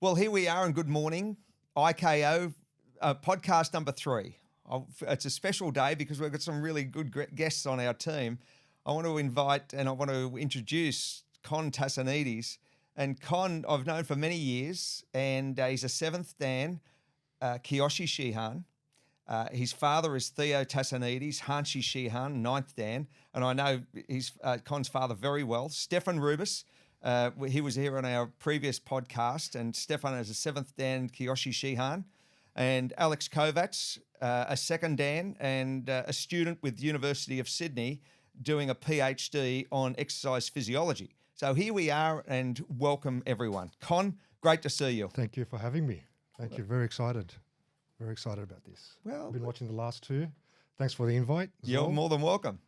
Well, here we are, and good morning, IKO, podcast number 3. It's a special day because we've got some really good guests on our team. I want to invite and I want to introduce Kon Tsanidis. And Kon, I've known for many years, and he's a 7th Dan, Kyoshi Shihan. His father is Theo Tsanidis, Hanshi Shihan, 9th Dan, and I know Kon's father very well, Stefan Roubas. He was here on our previous podcast, and Stefan is a 7th Dan Kyoshi Shihan, and Alex Kovats, a 2nd Dan and a student with the University of Sydney doing a PhD on exercise physiology. So here we are, and welcome everyone. Kon, great to see you. Thank you for having me. Thank you. Very excited. Very excited about this. Well, I've been watching the last 2. Thanks for the invite. You're more than welcome.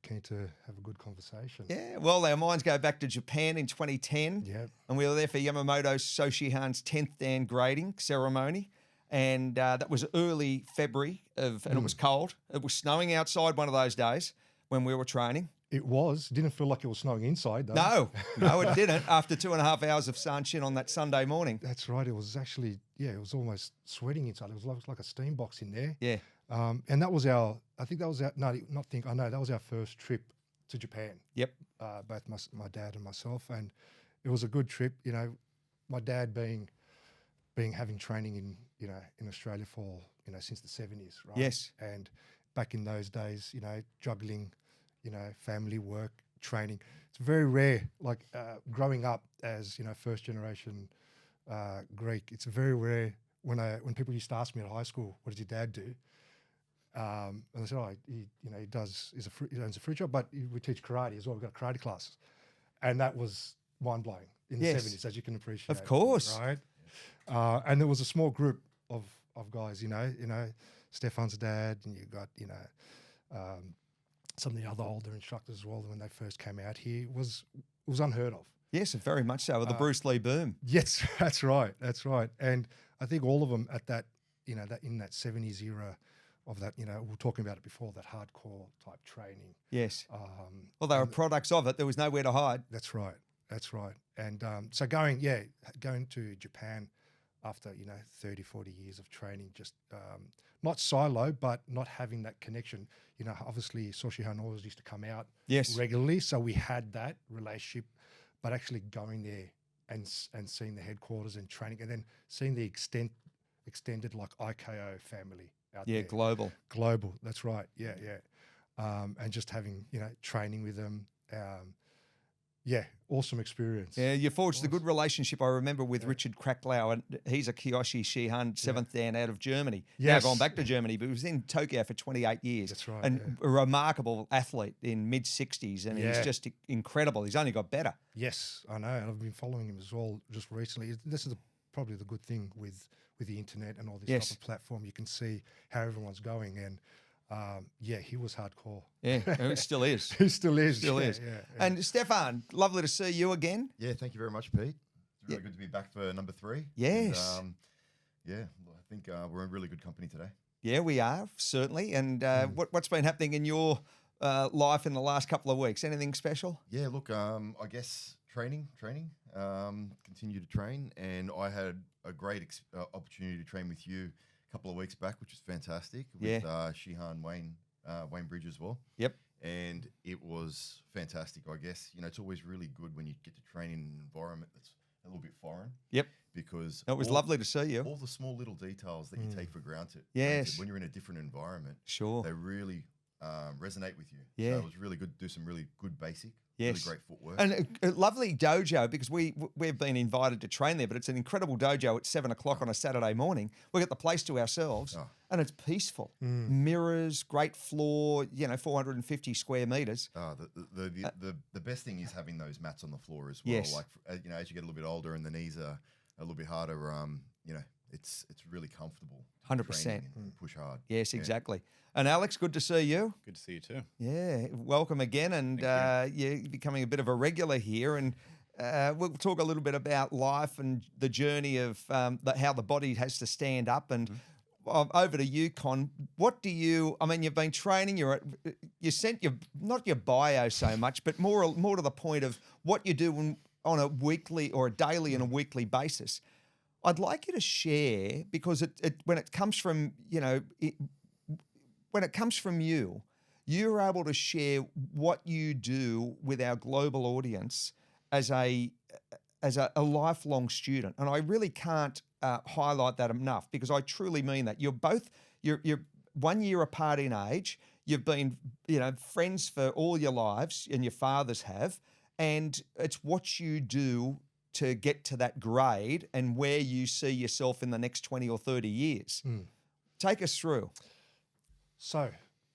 Keen to have a good conversation. Yeah, well, our minds go back to Japan in 2010. Yeah. And we were there for Yamamoto Soshihan's 10th Dan grading ceremony. And that was early February, and it was cold. It was snowing outside one of those days when we were training. It was. Didn't feel like it was snowing inside, though. No, it didn't after 2.5 hours of sunshine on that Sunday morning. That's right. It was actually, it was almost sweating inside. It was like a steam box in there. Yeah. And that was that was our first trip to Japan. Yep. Both my dad and myself. And it was a good trip. You know, my dad having training in Australia for, since the 70s, right? Yes. And back in those days, juggling, family, work, training. It's very rare, like growing up as, first generation Greek, it's very rare when people used to ask me at high school, what does your dad do? And I said, he owns a fruit shop, but we teach karate as well. We've got karate classes. And that was mind blowing in the 70s, as you can appreciate. Of course. Right. And there was a small group of guys, Stefan's dad, and you got, some of the other older instructors as well when they first came out here. It was unheard of. Yes, very much so, with the Bruce Lee boom. Yes, that's right. And I think all of them at that, that in that 70s era of that, we were talking about it before, that hardcore type training. Yes. Well, they were products of it. There was nowhere to hide. That's right. And so going to Japan after, 30, 40 years of training, just not silo, but not having that connection. Obviously Soshihan always used to come out regularly, so we had that relationship, but actually going there and seeing the headquarters and training, and then seeing the extended like IKO family out there. Global, that's right. Yeah. And just having, training with them. Awesome experience. Yeah, you forged a good relationship, I remember, with Richard Kracklau, and he's a Kyoshi Shihan 7th Dan out of Germany. Yes. Now gone back to Germany, but he was in Tokyo for 28 years. That's right. And a remarkable athlete in mid-60s, and he's just incredible. He's only got better. Yes, I know. And I've been following him as well just recently. This is probably the good thing with the internet and all this type of platform. You can see how everyone's going, and he was hardcore. Yeah, he still is. He still is. Yeah. And Stefan, lovely to see you again. Yeah, thank you very much, Pete. It's really good to be back for number 3. Yes. And, I think we're in really good company today. Yeah, we are, certainly. And what's been happening in your life in the last couple of weeks? Anything special? Yeah, look, I guess training, continue to train. And I had a great opportunity to train with you a couple of weeks back, which was fantastic, with Shihan Wayne Bridge as well. Yep. And it was fantastic, I guess. It's always really good when you get to train in an environment that's a little bit foreign. Yep. Because it was lovely to see you. All the small little details that you take for granted. Yes. When you're in a different environment. Sure. They really resonate with you. Yeah. So it was really good to do some really good basic, really great footwork. And a lovely dojo, because we've been invited to train there, but it's an incredible dojo at 7 o'clock on a Saturday morning. We got the place to ourselves, and it's peaceful. Mirrors, great floor, 450 square meters. The best thing is having those mats on the floor as well. Yes. Like, as you get a little bit older and the knees are a little bit harder, it's really comfortable. 100%. And push hard. Yes, exactly. And Alex, good to see you. Good to see you too. Yeah, welcome again, and you're becoming a bit of a regular here. And we'll talk a little bit about life and the journey of how the body has to stand up. And over to you, Kon. What do you? I mean, you've been training. You sent not your bio so much, but more to the point of what you do on a weekly or a daily and a weekly basis. I'd like you to share, because when it comes from, when it comes from you, you're able to share what you do with our global audience as a lifelong student. And I really can't highlight that enough, because I truly mean that. You're 1 year apart in age. You've been, friends for all your lives, and your fathers have. And it's what you do to get to that grade and where you see yourself in the next 20 or 30 years. Take us through. So,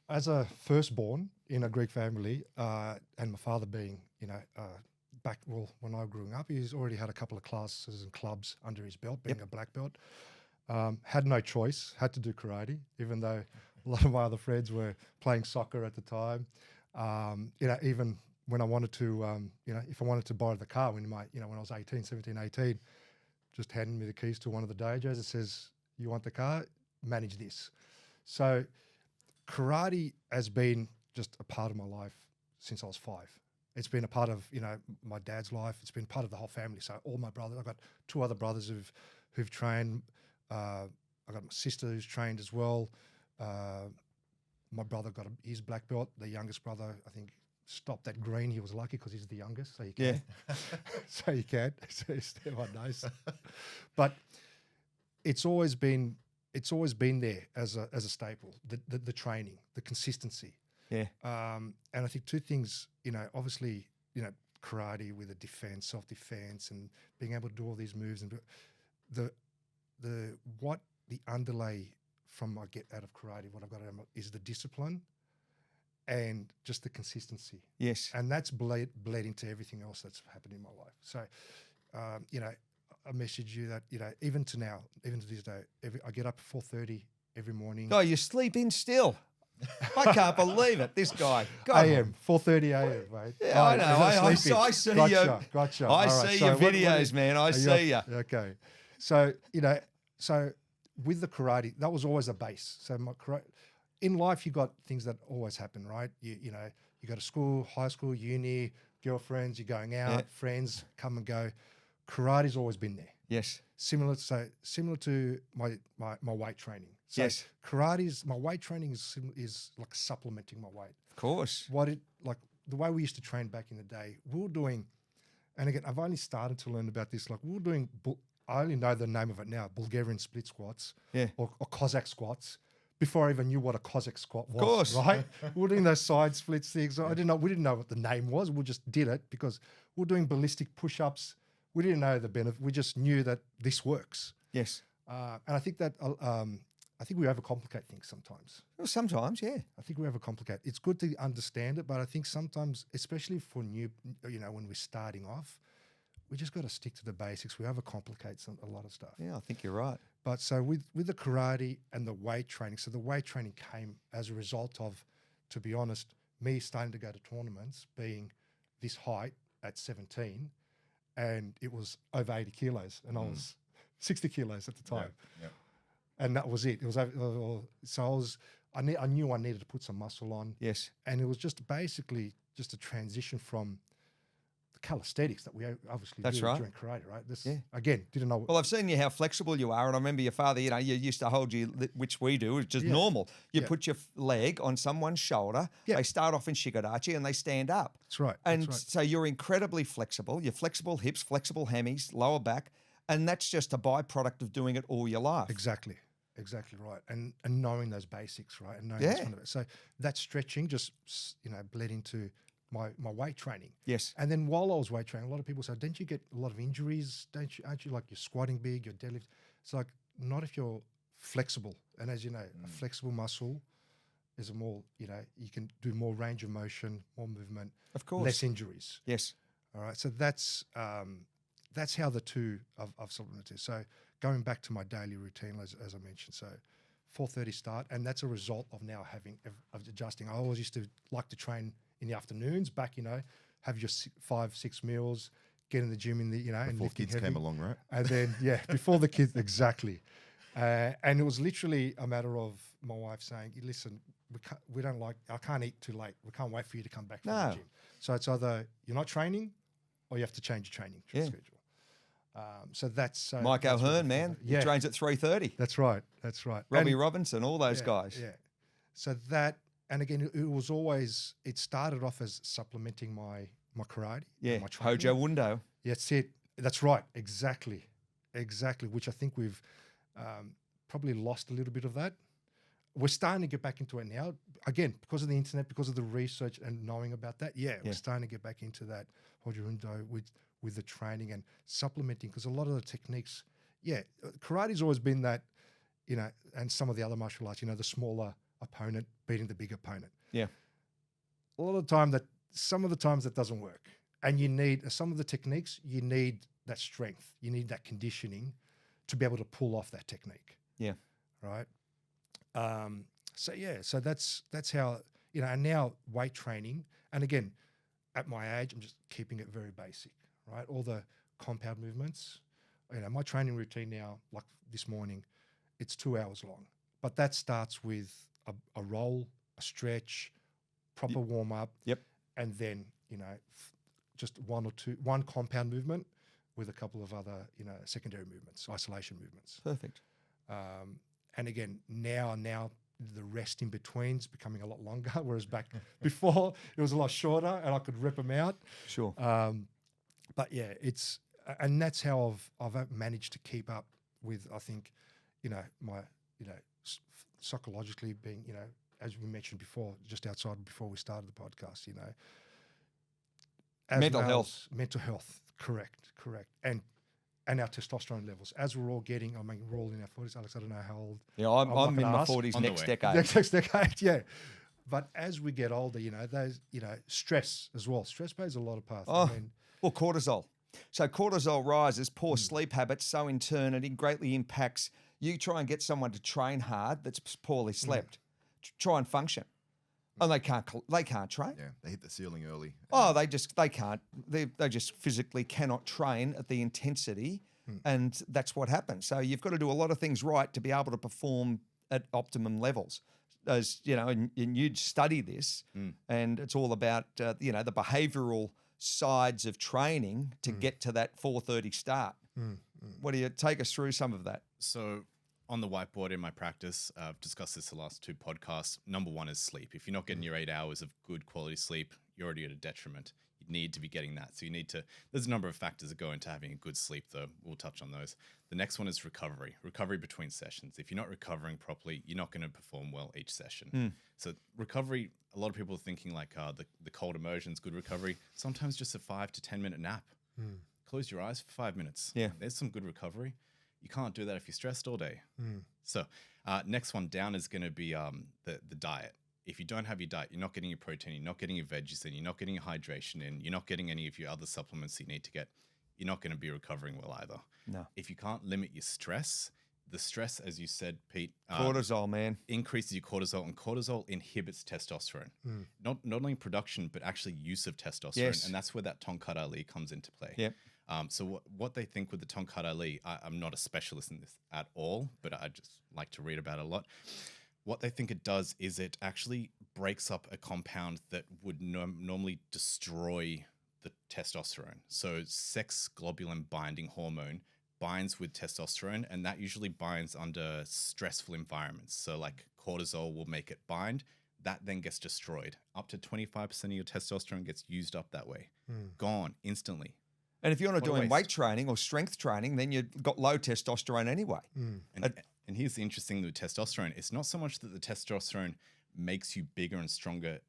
as a firstborn in a Greek family, and my father being, when I was growing up, he's already had a couple of classes and clubs under his belt, being a black belt. Had no choice, had to do karate, even though a lot of my other friends were playing soccer at the time. Even when I wanted to, if I wanted to borrow the car when I was 17, 18, just handing me the keys to one of the dojos. It says, you want the car? Manage this. So karate has been just a part of my life since I was 5. It's been a part of, my dad's life. It's been part of the whole family. So all my brothers, I've got 2 other brothers who've trained. I've got my sister who's trained as well. My brother got his black belt. The youngest brother, I think, stopped at green. He was lucky because he's the youngest, so he can. So he can. So Stefan knows. But it's always been there as a staple. The training, the consistency. Yeah. And I think 2 things. Obviously, karate with the defense, self-defense, and being able to do all these moves, and the underlay from I get out of karate, what I've got out of is the discipline and just the consistency. Yes. And that's bled into everything else that's happened in my life. So, I message you that, even to now, even to this day, I get up at 4:30 every morning. Oh, you sleep in still. I can't believe it. This guy. God. AM, 4:30 AM, mate. Yeah, I know. I see you. Gotcha. I see your videos, man. I see you. Okay. So, so with the karate, that was always a base. So in life, you got things that always happen, right? You go to school, high school, uni, girlfriends, you're going out, friends come and go. Karate's always been there. Yes. Similar to my weight training. So yes. My weight training is like supplementing my weight. Of course. The way we used to train back in the day, we were doing, and again, I've only started to learn about this. Like we were doing, I only know the name of it now, Bulgarian split squats, or Cossack squats, before I even knew what a Cossack squat was. Of course. Right? We were doing those side splits things. We didn't know what the name was. We just did it because we were doing ballistic push-ups. We didn't know the benefit. We just knew that this works. Yes. And I think that I think we overcomplicate things sometimes. Well, sometimes, yeah. I think we overcomplicate. It's good to understand it, but I think sometimes, especially for new, when we're starting off, we just got to stick to the basics. We overcomplicate a lot of stuff. Yeah, I think you're right. But so with the karate and the weight training, so the weight training came as a result of, to be honest, me starting to go to tournaments, being this height at 17, and it was over 80 kilos, and I was 60 kilos at the time. Yeah. And that was it. It was so I knew I needed to put some muscle on. Yes. And it was just basically just a transition from the calisthenics that we obviously do during karate, right? Again, didn't know. Well, I've seen how flexible you are, and I remember your father. You used to hold you, which we do, which is normal. You put your leg on someone's shoulder. Yeah. They start off in shikodachi and they stand up. That's right. And so you're incredibly flexible. You're flexible hips, flexible hammies, lower back, and that's just a byproduct of doing it all your life. Exactly right. And knowing those basics, right? And knowing so that stretching just bled into my weight training. Yes. And then while I was weight training, a lot of people say, "Don't you get a lot of injuries? Aren't you like you're squatting big, your deadlift?" It's like, not if you're flexible. And as you know, a flexible muscle is a more, you can do more range of motion, more movement, of course, less injuries. Yes. All right. So that's how the two I've supplemented. So going back to my daily routine, as I mentioned, so 4:30 start, and that's a result of now of adjusting. I always used to like to train in the afternoons, have your 5-6 meals, get in the gym and before kids came along, right? And then before the kids, exactly. And it was literally a matter of my wife saying, "Listen, I can't eat too late. We can't wait for you to come back from the gym. So it's either you're not training or you have to change your training Yeah. schedule. So that's Mike that's what O'Hearn, we man. follow. He trains at 3:30. That's right. That's right. Robbie And- Robinson, all those guys. Yeah. So that, and again, it was always, it started off as supplementing my karate. Yeah. and my training. Hojo Wundo. That's it. That's right. Exactly. Which I think we've probably lost a little bit of that. We're starting to get back into it now. Again, because of the internet, because of the research and knowing about that. Yeah. We're starting to get back into that Hojo Wundo with the training and supplementing, because a lot of the techniques, karate's always been that, and some of the other martial arts, the smaller opponent beating the big opponent. Yeah. A lot of the time some of the times that doesn't work. And you need some of the techniques, you need that strength, you need that conditioning to be able to pull off that technique. Yeah. Right. So that's how, and now weight training. And again, at my age, I'm just keeping it very basic, right? All the compound movements, my training routine now, like this morning, it's 2 hours long, but that starts with a roll, a stretch, proper warm up. Yep. And then, just one compound movement with a couple of other, secondary movements, isolation movements. Perfect. And again, now the rest in between is becoming a lot longer, whereas back before it was a lot shorter and I could rip them out. Sure. But yeah, and that's how I've managed to keep up with, I think, my, psychologically being, as we mentioned before, just outside before we started the podcast, as Mental well health. as mental health, correct, and our testosterone levels, as we're all getting, we're all in our 40s. Alex, I don't know how old. Yeah, I'm not in gonna my ask. 40s On the next way. decade. Next decade, yeah. But as we get older, those, stress as well. Stress plays a lot of part. Oh. Or cortisol. So cortisol rises, poor sleep habits, so in turn it greatly impacts. You try and get someone to train hard that's poorly slept. Try and function. And they can't train. Yeah, they hit the ceiling early. Oh, they can't. They just physically cannot train at the intensity, and that's what happens. So you've got to do a lot of things right to be able to perform at optimum levels. As and you'd study this, and it's all about the behavioural sides of training to get to that 4:30 start. What do you take us through some of that? So on the whiteboard in my practice, I've discussed this the last 2 podcasts. Number 1 is sleep. If you're not getting your 8 hours of good quality sleep, you're already at a detriment. You need to be getting that. So you need to, there's a number of factors that go into having a good sleep though. We'll touch on those. The next one is recovery between sessions. If you're not recovering properly, you're not going to perform well each session. So recovery, a lot of people are thinking like the cold immersion's good recovery. Sometimes just a 5 to 10 minute nap. Close your eyes for 5 minutes. Yeah. There's some good recovery. You can't do that if you're stressed all day. So next one down is going to be the diet. If you don't have your diet, you're not getting your protein, you're not getting your veggies in, you're not getting your hydration in, you're not getting any of your other supplements you need to get, you're not going to be recovering well either. No. If you can't limit your stress, the stress, as you said, Pete, Cortisol, man. increases your cortisol, and cortisol inhibits testosterone. Not only production, but actually use of testosterone. Yes. And that's where that Tonkat Ali comes into play. Yep. So what they think with the Tonkat Ali, I'm not a specialist in this at all, but I just like to read about it a lot. What they think it does is it actually breaks up a compound that would normally destroy the testosterone. So sex globulin binding hormone binds with testosterone, and that usually binds under stressful environments. So like cortisol will make it bind. That then gets destroyed. Up to 25% of your testosterone gets used up that way. Gone instantly. And if you're not What a doing waste. weight training or strength training, then you've got low testosterone anyway. And here's the interesting thing with testosterone. It's not so much that the testosterone makes you bigger and stronger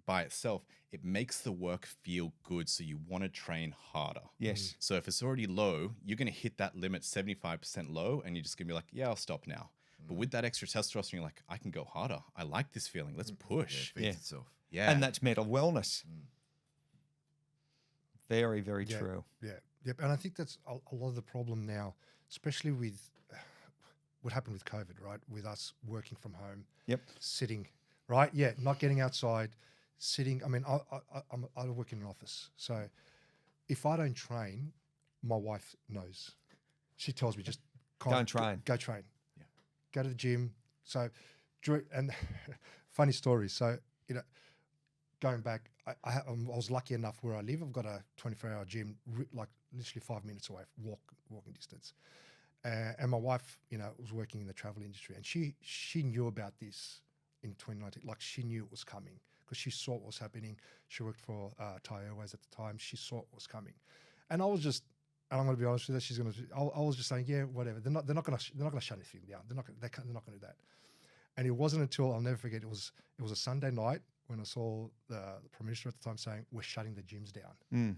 by itself. It makes the work feel good, so you want to train harder. Yes. So if it's already low, you're going to hit that limit 75% low, and you're just going to be like, yeah, I'll stop now. But with that extra testosterone, you're like, I can go harder. I like this feeling. Let's push. Yeah, it feeds itself. Yeah. And that's mental wellness. Very, very true. Yep. And I think that's a lot of the problem now, especially with what happened with COVID, right? With us working from home. Yep. Sitting, right? Yeah, not getting outside, sitting. I mean, I work in an office. So if I don't train, my wife knows. She tells me just Don't train. Go train. Yeah. Go to the gym. So, and funny story. So, going back, I was lucky enough where I live. I've got a 24-hour gym, like literally 5 minutes away, walking distance. And my wife, was working in the travel industry, and she knew about this in 2019. Like, she knew it was coming because she saw what was happening. She worked for Thai Airways at the time. She saw what was coming, and I was just, and I'm going to be honest with her. I was just saying, yeah, whatever. They're not going to shut anything down. They're not going to do that. And it wasn't until, I'll never forget, it was a Sunday night when I saw the Prime Minister at the time saying, we're shutting the gyms down. Mm.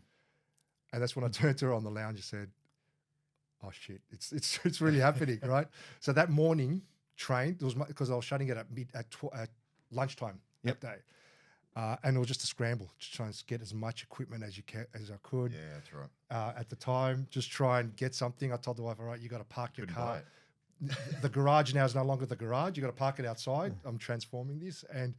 And that's when I turned to her on the lounge and said, oh shit, it's really happening, right? So that morning, trained, because I was shutting it at lunchtime that day. And it was just a scramble to try and get as much equipment as I could. Yeah, that's right. At the time, just try and get something. I told the wife, all right, you got to park your Couldn't car. buy it. The garage now is no longer the garage. You got to park it outside. I'm transforming this, and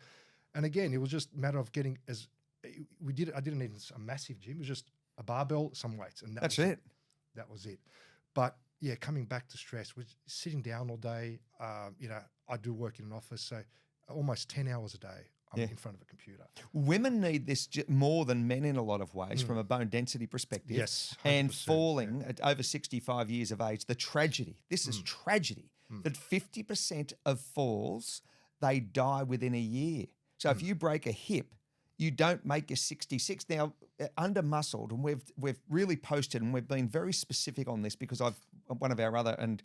again, it was just a matter of getting I didn't need a massive gym. It was just a barbell, some weights, and That's it. That was it. But yeah, coming back to stress, was sitting down all day. I do work in an office, so almost 10 hours a day I'm in front of a computer. Women need this more than men in a lot of ways from a bone density perspective. Yes, 100%, and falling at over 65 years of age, the tragedy, this is tragedy, that 50% of falls, they die within a year. So if you break a hip, you don't make your 66. Now, under-muscled, and we've really posted, and we've been very specific on this because one of our other, and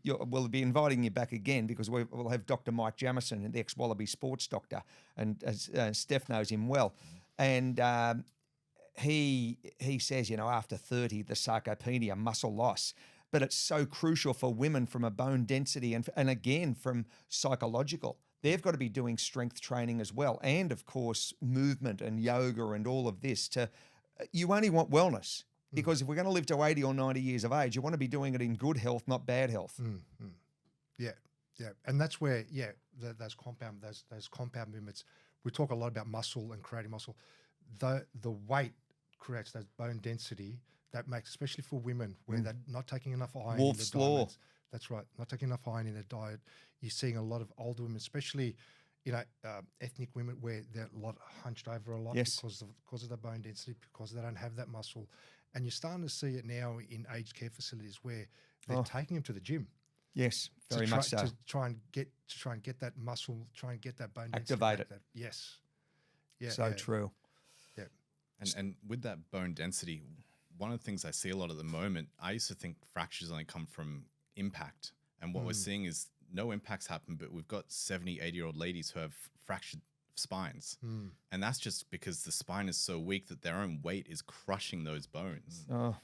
we'll be inviting you back again because we'll have Dr. Mike Jamison, the ex-Wallaby sports doctor, and Steph knows him well. And he says, after 30, the sarcopenia, muscle loss. But it's so crucial for women from a bone density and again, from psychological. They've got to be doing strength training as well. And of course, movement and yoga and all of this you only want wellness because if we're going to live to 80 or 90 years of age, you want to be doing it in good health, not bad health. Yeah. And that's where, those compound movements, we talk a lot about muscle and creating muscle. The weight creates that bone density that makes, especially for women, where they're not taking enough iron. Wolf's Law. That's right. Not taking enough iron in their diet. You're seeing a lot of older women, especially, ethnic women, where they're a lot hunched over a lot because of the bone density, because they don't have that muscle. And you're starting to see it now in aged care facilities where they're taking them to the gym. Yes, very much so. To try and get that muscle, try and get that bone density. Activate it. Yes. Yeah. So true. Yeah. And with that bone density, one of the things I see a lot at the moment, I used to think fractures only come from impact. And what we're seeing is no impacts happen, but we've got 70, 80-year-old ladies who have fractured spines. And that's just because the spine is so weak that their own weight is crushing those bones. Oh.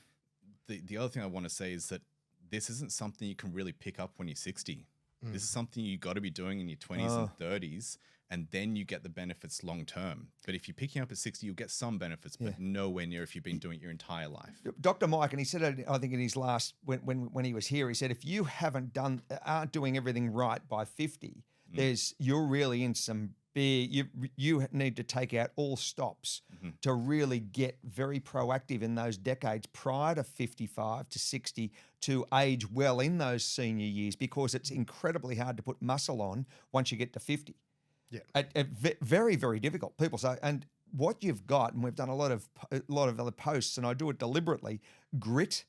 The other thing I want to say is that this isn't something you can really pick up when you're 60. This is something you got to be doing in your 20s and 30s, and then you get the benefits long term. But if you're picking up at 60, you'll get some benefits, but nowhere near if you've been doing it your entire life. Dr. Mike, and he said it, I think in his last, when he was here, he said, if you aren't doing everything right by 50, you're really in some big, you need to take out all stops to really get very proactive in those decades prior to 55 to 60 to age well in those senior years, because it's incredibly hard to put muscle on once you get to 50. Yeah. Very, very difficult. People say, and what you've got, and we've done a lot of other posts, and I do it deliberately, grit,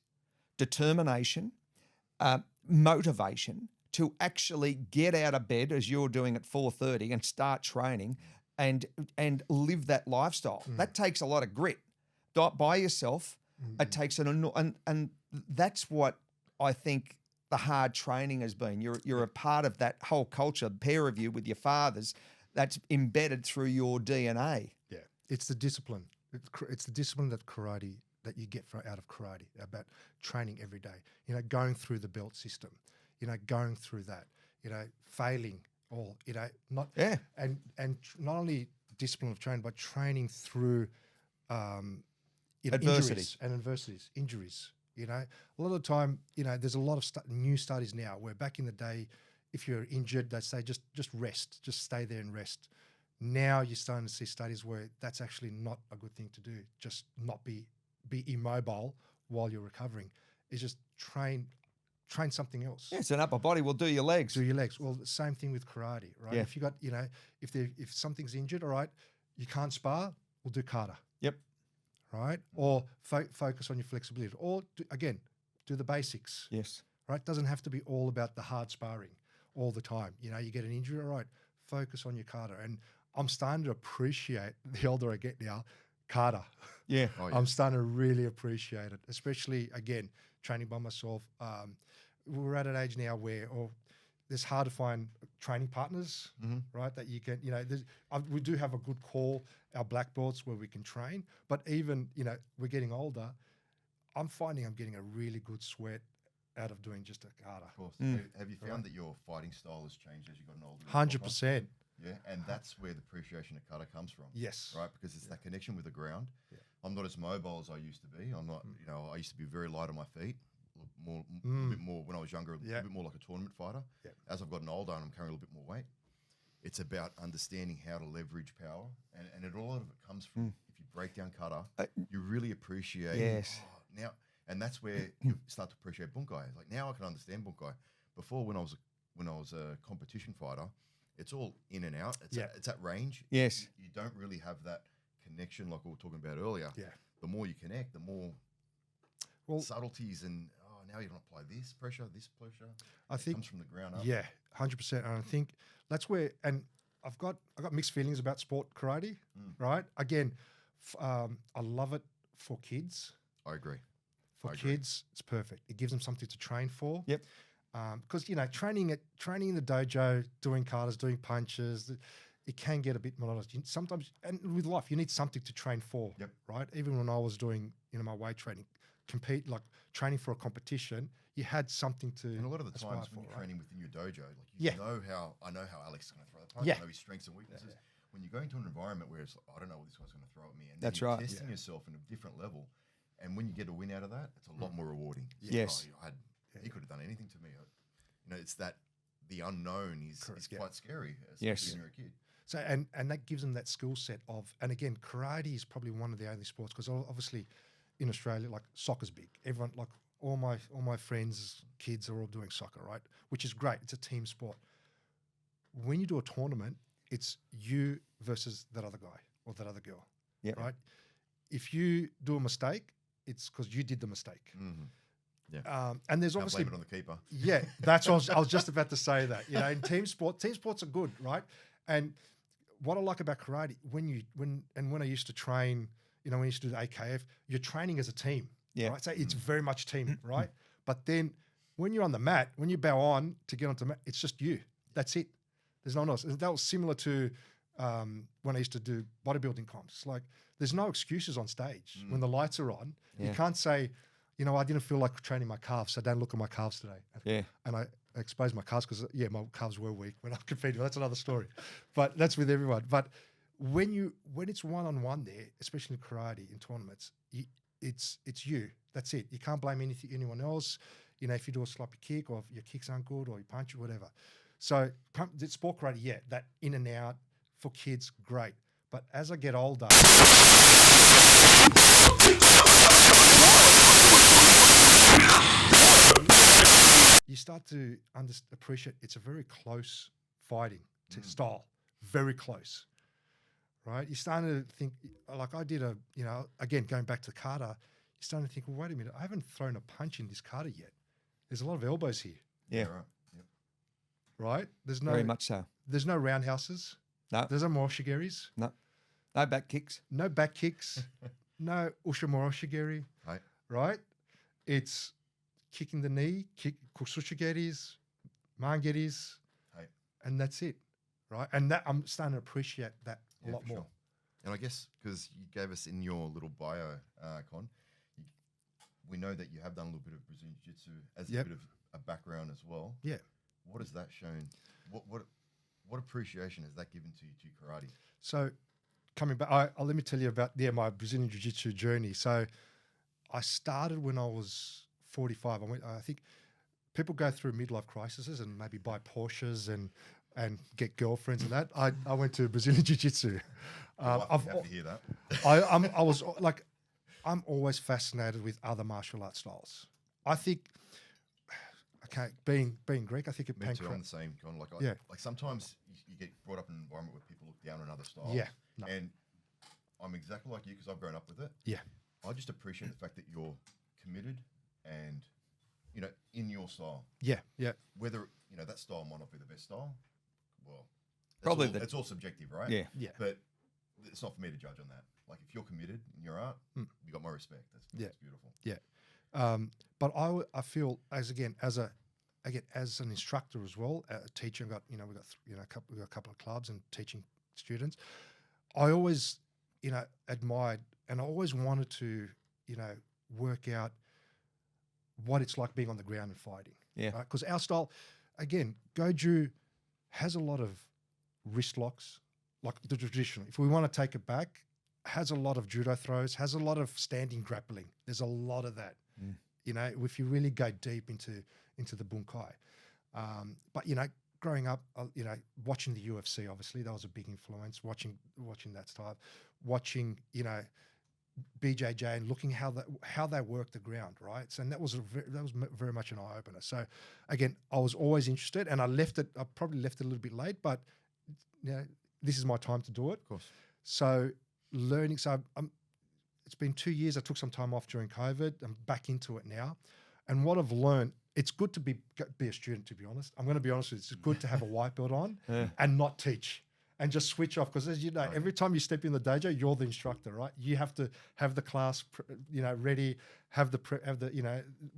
determination, motivation to actually get out of bed as you're doing at 4:30 and start training and live that lifestyle. That takes a lot of grit. By yourself, it takes and that's what I think the hard training has been. You're a part of that whole culture, peer review with your fathers, that's embedded through your DNA. Yeah, it's the discipline. It's the discipline that you get out of karate, about training every day. Going through the belt system. Going through that. Failing, or and not only discipline of training, but training through adversity and injuries. A lot of the time, there's a lot of new studies now where back in the day, if you're injured, they say just rest, just stay there and rest. Now you're starting to see studies where that's actually not a good thing to do. Just not be immobile while you're recovering. It's just train something else. Yeah, it's an upper body will do your legs. Well, the same thing with karate, right? Yeah. If you got, if something's injured, all right, you can't spar, we'll do kata, Yep. right? Or focus on your flexibility. Or again, do the basics, Yes. right? Doesn't have to be all about the hard sparring all the time. You know, you get an injury, all right, focus on your kata. And I'm starting to appreciate, the older I get now, kata. Yeah. Oh, yeah. I'm starting to really appreciate it, especially, again, training by myself. We're at an age now where it's hard to find training partners, right? That you can, you know, we do have a good call, our black belts where we can train, but even, you know, we're getting older. I'm finding I'm getting a really good sweat out of doing just a kata. Of course. Mm. Have you found that your fighting style has changed as you've gotten older? 100%. Yeah, and that's where the appreciation of kata comes from. Yes. Right, because it's that connection with the ground. Yeah. I'm not as mobile as I used to be. I'm not, you know, I used to be very light on my feet. A little bit more when I was younger, a little bit more like a tournament fighter. Yeah. As I've gotten older and I'm carrying a little bit more weight, it's about understanding how to leverage power. And a lot of it comes from, if you break down kata, you really appreciate now. And that's where you start to appreciate bunkai. Like now I can understand bunkai. Before when I was a competition fighter, it's all in and out. It's at range. Yes. You don't really have that connection like we were talking about earlier. Yeah. The more you connect, the more subtleties and now you don't apply this pressure. I think comes from the ground up. Yeah, 100%. And I think that's where, and I got mixed feelings about sport karate, right? Again, I love it for kids. I agree. For kids, it's perfect. It gives them something to train for. Yep. Because you know, training in the dojo, doing katas, doing punches, it can get a bit monotonous. Sometimes, and with life, you need something to train for. Yep. Right. Even when I was doing, you know, my weight training, training for a competition, you had something to. And a lot of the aspire times for, when you're right? training within your dojo, like you know how Alex is going to throw the punch. Yeah. I know his strengths and weaknesses. When you go into an environment where it's like, I don't know what this guy's going to throw at me, and then That's you're right. testing yourself in a different level, and when you get a win out of that, it's a lot more rewarding. It's Yes. like, he could have done anything to me. You know, it's that the unknown is quite scary, especially when you're a kid. So and that gives them that skill set of, and again, karate is probably one of the only sports, because obviously in Australia, like soccer's big. Everyone, like all my friends' kids are all doing soccer, right? Which is great. It's a team sport. When you do a tournament, it's you versus that other guy or that other girl, right? If you do a mistake, it's because you did the mistake. Mm-hmm. Yeah. And there's Can't obviously blame it on the keeper. Yeah, that's what I was just about to say that. You know, in team sports are good, right? And what I like about karate, when I used to train, you know, when I used to do the AKF, you're training as a team. Yeah. Right. So it's very much team, right? But then when you're on the mat, when you bow on to get onto the mat, it's just you. That's it. There's no one else. That was similar to when I used to do bodybuilding comps. Like there's no excuses on stage when the lights are on. You can't say, you know, I didn't feel like training my calves, so don't look at my calves today. Yeah. And I exposed my calves because, my calves were weak when I competed. That's another story. But that's with everyone. But when it's one-on-one there, especially in karate, in tournaments, it's you. That's it. You can't blame anyone else. You know, if you do a sloppy kick or if your kicks aren't good or you punch or whatever. So sport karate, that in and out for kids, great. But as I get older, you start to appreciate it's a very close fighting style, very close, right? You're starting to think, like I did again, going back to the kata, you're starting to think, well, wait a minute, I haven't thrown a punch in this kata yet. There's a lot of elbows here, Yeah. Right. Yep. right? There's no Very much so. There's no roundhouses. No. There's no moroshigeris. No. No back kicks. No back kicks. No ushamoroshigeri. Right. Right? It's kicking the knee, kusushigeris, mangeris, and that's it. Right? And that I'm starting to appreciate that a lot more. Sure. And I guess because you gave us in your little bio, Kon, we know that you have done a little bit of Brazilian Jiu-Jitsu as a bit of a background as well. Yeah. What has that shown? What appreciation has that given to you to karate? So coming back, let me tell you about my Brazilian Jiu-Jitsu journey. So I started when I was 45. I think people go through midlife crises and maybe buy Porsches and get girlfriends and that. I went to Brazilian Jiu-Jitsu. I've to hear that. I'm always fascinated with other martial arts styles. I think, being Greek, I think it Me too, I'm the same, Kon. Like sometimes you get brought up in an environment where people look down on other styles. Yeah. No. And I'm exactly like you because I've grown up with it. Yeah. I just appreciate the fact that you're committed and, in your style. Yeah. Yeah. Whether, that style might not be the best style. Well, Probably it's all subjective, right? Yeah. Yeah. But it's not for me to judge on that. Like, if you're committed in your art, you got my respect. That's beautiful. Yeah. But I feel as an instructor as well, a teacher. We've got a couple of clubs and teaching students. I always, admired, and I always wanted to, work out what it's like being on the ground and fighting. Yeah. Because our style, again, Goju has a lot of wrist locks, like the traditional. If we want to take it back, has a lot of judo throws, has a lot of standing grappling. There's a lot of that. If you really go deep into the bunkai. But growing up, watching the UFC, obviously that was a big influence. Watching that style, watching BJJ and looking how they work the ground, right? So, and that was very much an eye opener. So, again, I was always interested, and I probably left it a little bit late, but this is my time to do it. Of course. So, learning. So, it's been 2 years. I took some time off during COVID. I'm back into it now, and what I've learned. It's good to be a student, to be honest. I'm going to be honest with you. It's good to have a white belt on and not teach and just switch off. Because as you know, every time you step in the dojo, you're the instructor, right? You have to have the class, ready, have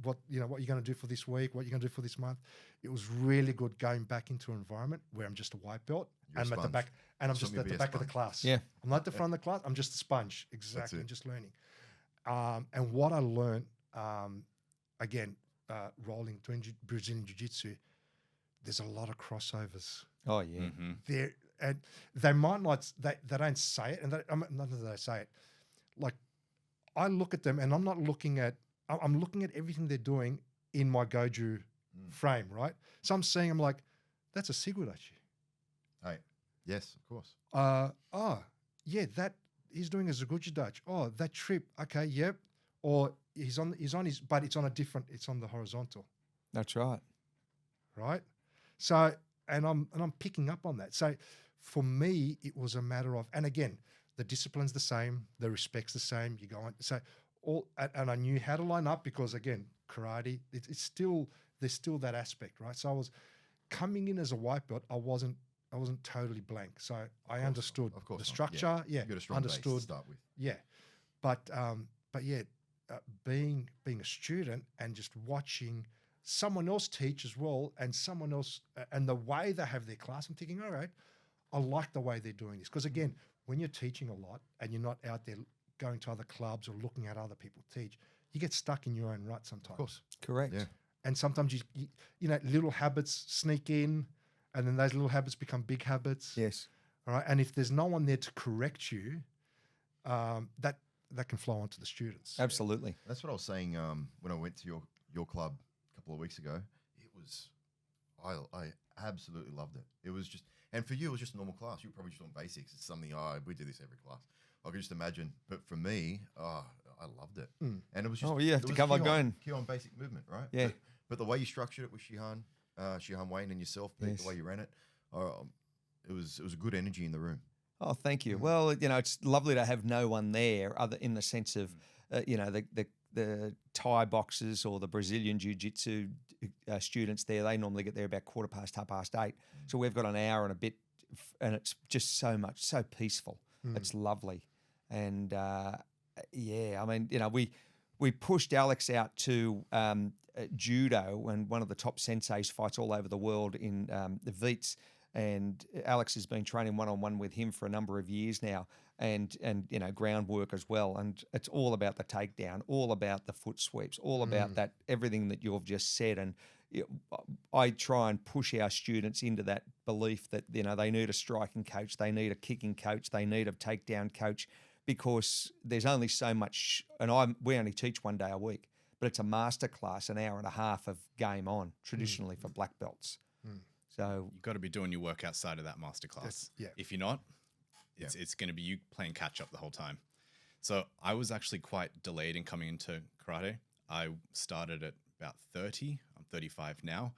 what you're going to do for this week, what you're going to do for this month. It was really good going back into an environment where I'm just a white belt and I'm at the back, and I'm just at the back of the class. Yeah. I'm not at the front of the class. I'm just a sponge. Exactly. I'm just learning. And what I learned, again, rolling, doing Brazilian Jiu-Jitsu, there's a lot of crossovers. Oh, yeah. There, and they might not, they don't say it, and none of they say it. Like, I look at them, and I'm looking at everything they're doing in my Goju frame, right? So I'm like, that's a Sigurachi. Hey, yes, of course. That he's doing a Zaguchi Dutch. Oh, that trip, okay, yep. Or he's on his, but it's on the horizontal. That's right. Right. So, and I'm picking up on that. So for me, it was a matter of, and again, the discipline's the same, the respect's the same. You go on. So and I knew how to line up because again, karate, there's still that aspect, right? So I was coming in as a white belt. I wasn't totally blank. So I understood the structure. Yeah. You got a strong base to start with. Yeah. But yeah. Being a student and just watching someone else teach as well, and someone else and the way they have their class, I'm thinking, all right, I like the way they're doing this. Because again, when you're teaching a lot and you're not out there going to other clubs or looking at other people teach, you get stuck in your own rut sometimes. Of course. Correct. Yeah. And sometimes you little habits sneak in, and then those little habits become big habits. Yes. All right. And if there's no one there to correct you, that can flow onto the students. Absolutely. That's what I was saying when I went to your club a couple of weeks ago. I absolutely loved it. It was just, and for you, it was just a normal class. You were probably just on basics. It's something, we do this every class. I could just imagine. But for me, I loved it. And it was just, you have to come on going. Key on basic movement, right? Yeah. But the way you structured it with Shihan Wayne and yourself, Pete, the way you ran it, it was a good energy in the room. Oh, thank you. Well, it's lovely to have no one there other in the sense of, the Thai boxers or the Brazilian Jiu-Jitsu students there. They normally get there about 8:15. So we've got an hour and a bit, and it's just so peaceful. It's lovely. And, we pushed Alex out to judo, and one of the top senseis fights all over the world in the Vits. And Alex has been training one-on-one with him for a number of years now, and groundwork as well. And it's all about the takedown, all about the foot sweeps, all about that, everything that you've just said. And I try and push our students into that belief that, they need a striking coach, they need a kicking coach, they need a takedown coach, because there's only so much, and we only teach 1 day a week, but it's a master class, an hour and a half of game on, traditionally for black belts. So you've got to be doing your work outside of that masterclass. Yeah. If you're not, it's going to be you playing catch up the whole time. So I was actually quite delayed in coming into karate. I started at about 30. I'm 35 now.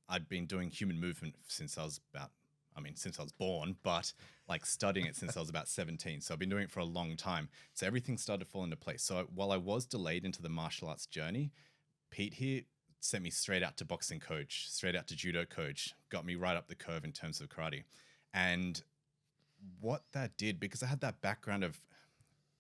I'd been doing human movement since I was about I mean, since I was born, but like studying it since I was about 17. So I've been doing it for a long time. So everything started to fall into place. So while I was delayed into the martial arts journey, Pete here sent me straight out to boxing coach, straight out to judo coach, got me right up the curve in terms of karate. And what that did, because I had that background of,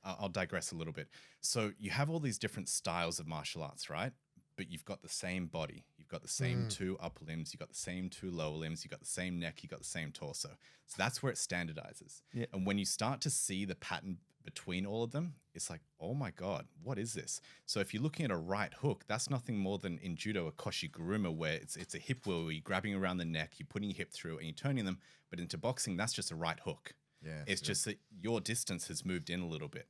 I'll digress a little bit. So you have all these different styles of martial arts, right? But you've got the same body. You've got the same two upper limbs. You've got the same two lower limbs. You've got the same neck. You've got the same torso. So that's where it standardizes. Yeah. And when you start to see the pattern between all of them, it's like, oh my God, what is this? So if you're looking at a right hook, that's nothing more than in judo, a koshi guruma, where it's a hip wheel where you're grabbing around the neck, you're putting your hip through and you're turning them. But into boxing, that's just a right hook. Yeah, it's just that your distance has moved in a little bit.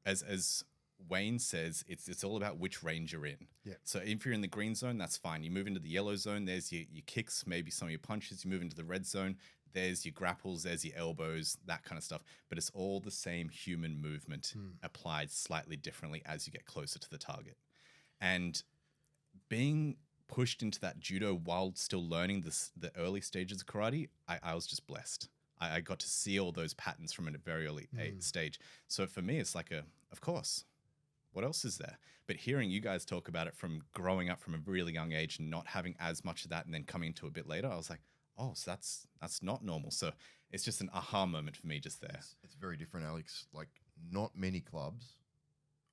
As Wayne says, it's all about which range you're in. Yeah. So if you're in the green zone, that's fine. You move into the yellow zone, there's your kicks, maybe some of your punches. You move into the red zone, there's your grapples, there's your elbows, that kind of stuff. But it's all the same human movement applied slightly differently as you get closer to the target. And being pushed into that judo while still learning the early stages of karate, I was just blessed. I got to see all those patterns from a very early stage. So for me, it's like of course, what else is there? But hearing you guys talk about it from growing up from a really young age and not having as much of that and then coming to a bit later, I was like, oh, so that's not normal. So it's just an aha moment for me just there. It's very different, Alex. Like, not many clubs,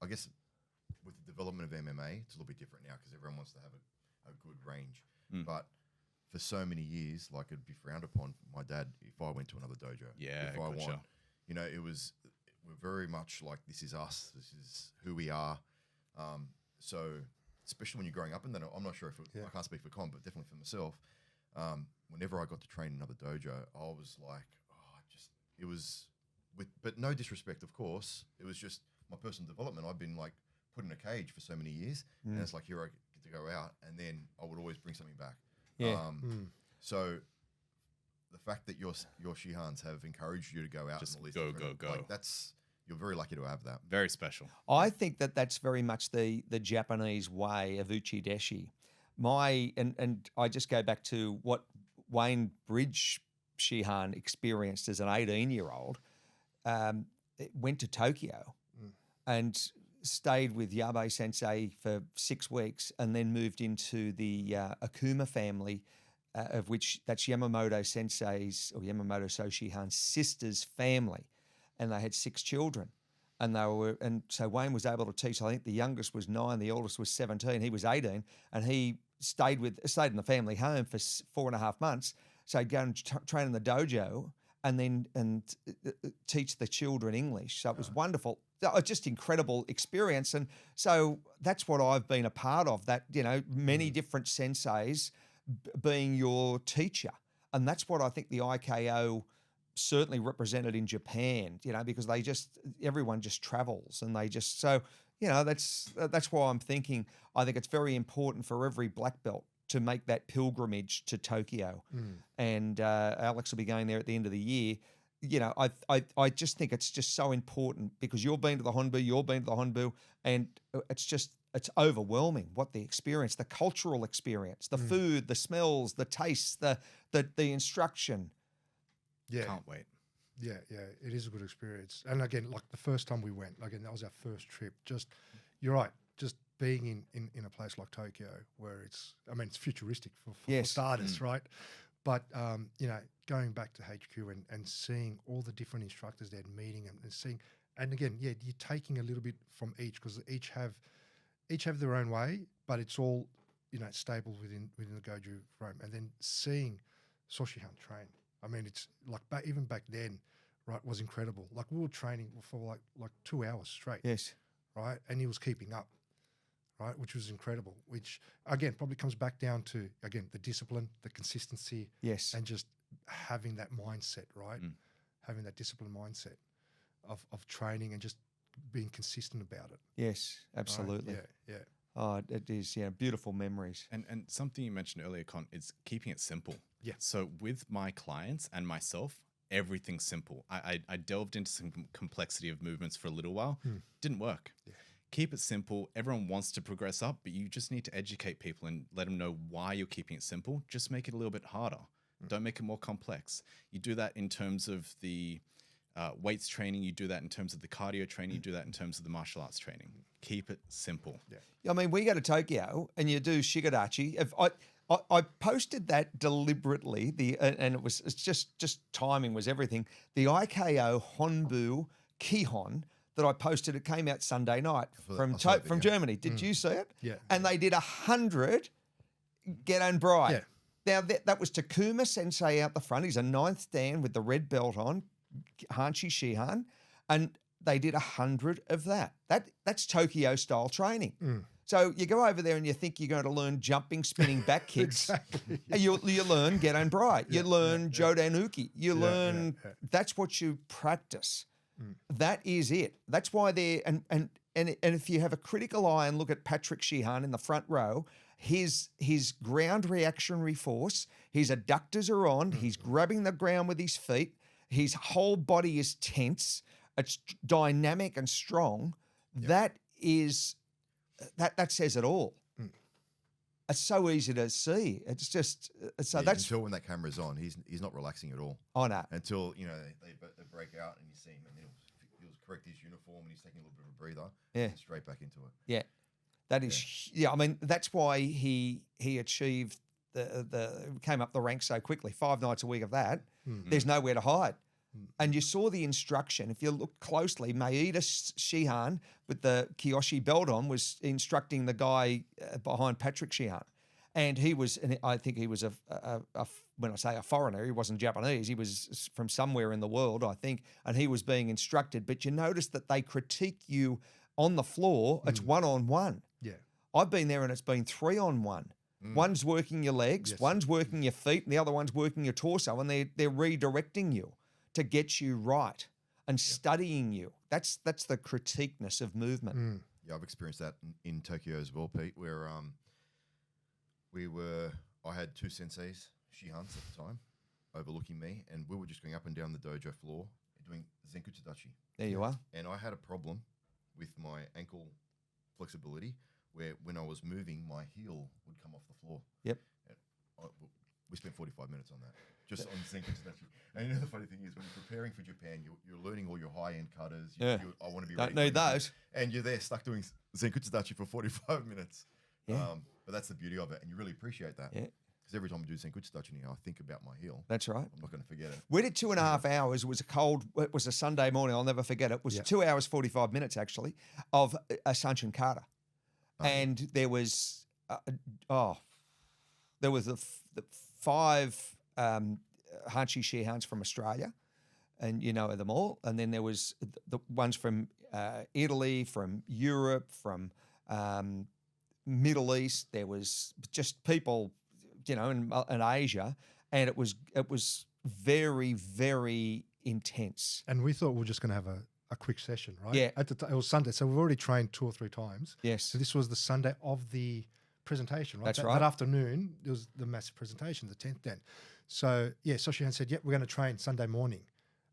I guess with the development of MMA, it's a little bit different now because everyone wants to have a good range. But for so many years, like, it'd be frowned upon my dad if I went to another dojo. Yeah, if I gotcha. won. You know, we're very much like, this is us, this is who we are. So especially when you're growing up, and then I'm not sure if I can't speak for Kon, but definitely for myself. Whenever I got to train another dojo, I was like, it was but no disrespect, of course. It was just my personal development. I've been like put in a cage for so many years, and it's like, here I get to go out, and then I would always bring something back. Yeah. So the fact that your Shihans have encouraged you to go out, Just and all these go, different- go, go. Like, you're very lucky to have that. Very special. I think that's very much the Japanese way of uchideshi. And I just go back to what Wayne Bridge Shihan experienced as an 18-year-old. Went to Tokyo and stayed with Yabe Sensei for 6 weeks, and then moved into the Akuma family, of which that's Yamamoto Sensei's or Yamamoto So Shihan's sister's family. And they had 6 children, and so Wayne was able to teach. I think the youngest was 9, the oldest was 17. He was 18, and he stayed in the family home for 4.5 months. So he'd go and train in the dojo, and then teach the children English. So it was wonderful. Just incredible experience, and so that's what I've been a part of. That many different senseis being your teacher, and that's what I think the IKO certainly represented in Japan, because everyone just travels, and that's why I'm thinking, I think it's very important for every black belt to make that pilgrimage to Tokyo. And Alex will be going there at the end of the year. I just think it's just so important, because you've been to the Honbu, and it's overwhelming what the experience, the cultural experience, the food, the smells, the tastes, the instruction. Yeah. Can't wait. Yeah, it is a good experience. And again, like the first time we went, again, that was our first trip. You're right, just being in a place like Tokyo, where it's futuristic for starters, right? But, going back to HQ and seeing all the different instructors there, meeting them and seeing, and again, you're taking a little bit from each, because each have their own way, but it's all, stable within the Goju frame. And then seeing Soshihan train, it's like even back then, right, was incredible. Like, we were training for like 2 hours straight. Yes. Right. And he was keeping up, right, which was incredible, which again probably comes back down to, again, the discipline, the consistency. Yes. And just having that mindset, right? Having that disciplined mindset of training and just being consistent about it. Yes, absolutely. Right? Yeah. Oh, it is, beautiful memories. And something you mentioned earlier, Kon, is keeping it simple. Yeah. So with my clients and myself, everything's simple. I delved into some complexity of movements for a little while. Didn't work. Yeah. Keep it simple. Everyone wants to progress up, but you just need to educate people and let them know why you're keeping it simple. Just make it a little bit harder. Don't make it more complex. You do that in terms of the weights training. You do that in terms of the cardio training. You do that in terms of the martial arts training. Keep it simple. I mean, we go to Tokyo and you do Shigedachi. If I posted that deliberately. And it's just timing was everything. The IKO Honbu Kihon that I posted, it came out Sunday night from Germany. Did you see it? Yeah. And they did 100 get on bright. Yeah. Now that was Takuma Sensei out the front. He's a 9th Dan with the red belt on, Hanshi Shihan, and they did 100 of that. That's Tokyo style training. So you go over there and you think you're going to learn jumping, spinning back kicks. Exactly. You learn get on bright. You learn Jodan Uki. You learn. That's what you practice. That is it. That's why they're and if you have a critical eye and look at Patrick Shihan in the front row, his ground reactionary force, his adductors are on. He's grabbing the ground with his feet. His whole body is tense. It's dynamic and strong. That says it all. It's so easy to see. It's just so that's until when that camera's on, he's not relaxing at all. Oh no. Until they break out and you see him, and then he'll correct his uniform and he's taking a little bit of a breather. Yeah. And straight back into it. Yeah, that is. Yeah, I mean that's why he achieved the came up the ranks so quickly. 5 nights a week of that. There's nowhere to hide. And you saw the instruction. If you look closely, Maeda Shihan with the Kyoshi belt on was instructing the guy behind Patrick Shihan. And I think he was when I say a foreigner, he wasn't Japanese. He was from somewhere in the world, I think, and he was being instructed. But you notice that they critique you on the floor. It's 1-on-1. Yeah. I've been there and it's been 3-on-1. One's working your legs, one's working your feet, and the other one's working your torso, and they're redirecting you to get you right and studying you. That's the critiqueness of movement. Yeah, I've experienced that in Tokyo as well, Pete, where I had 2 senseis, Shihans at the time, overlooking me, and we were just going up and down the dojo floor doing Zenkutsu Dachi. There you are. And I had a problem with my ankle flexibility where when I was moving, my heel would come off the floor. Yep. We spent 45 minutes on that, just on Zenkutsu Dachi. And the funny thing is, when you're preparing for Japan, you're learning all your high-end cutters. I want to be ready. Don't need those. And you're there stuck doing Zenkutsu Dachi for 45 minutes. Yeah. But that's the beauty of it, and you really appreciate that. Yeah. Because every time I do Zenkutsu Dachi now, I think about my heel. That's right. I'm not going to forget it. We did 2.5 hours. It was a Sunday morning. I'll never forget it. It was 2 hours, 45 minutes, actually, of a Sanchin Kata. And there was, the 5 Hanshi Shihans from Australia, and you know them all. And then there was the ones from Italy, from Europe, from Middle East. There was just people, in Asia, and it was very, very intense. And we thought we were just going to have a quick session, right? Yeah. It was Sunday, so we've already trained 2 or 3 times. Yes. So this was the Sunday of the presentation, right? That's that, right. That afternoon, it was the massive presentation, the 10th then. So, Shihan said, we're going to train Sunday morning.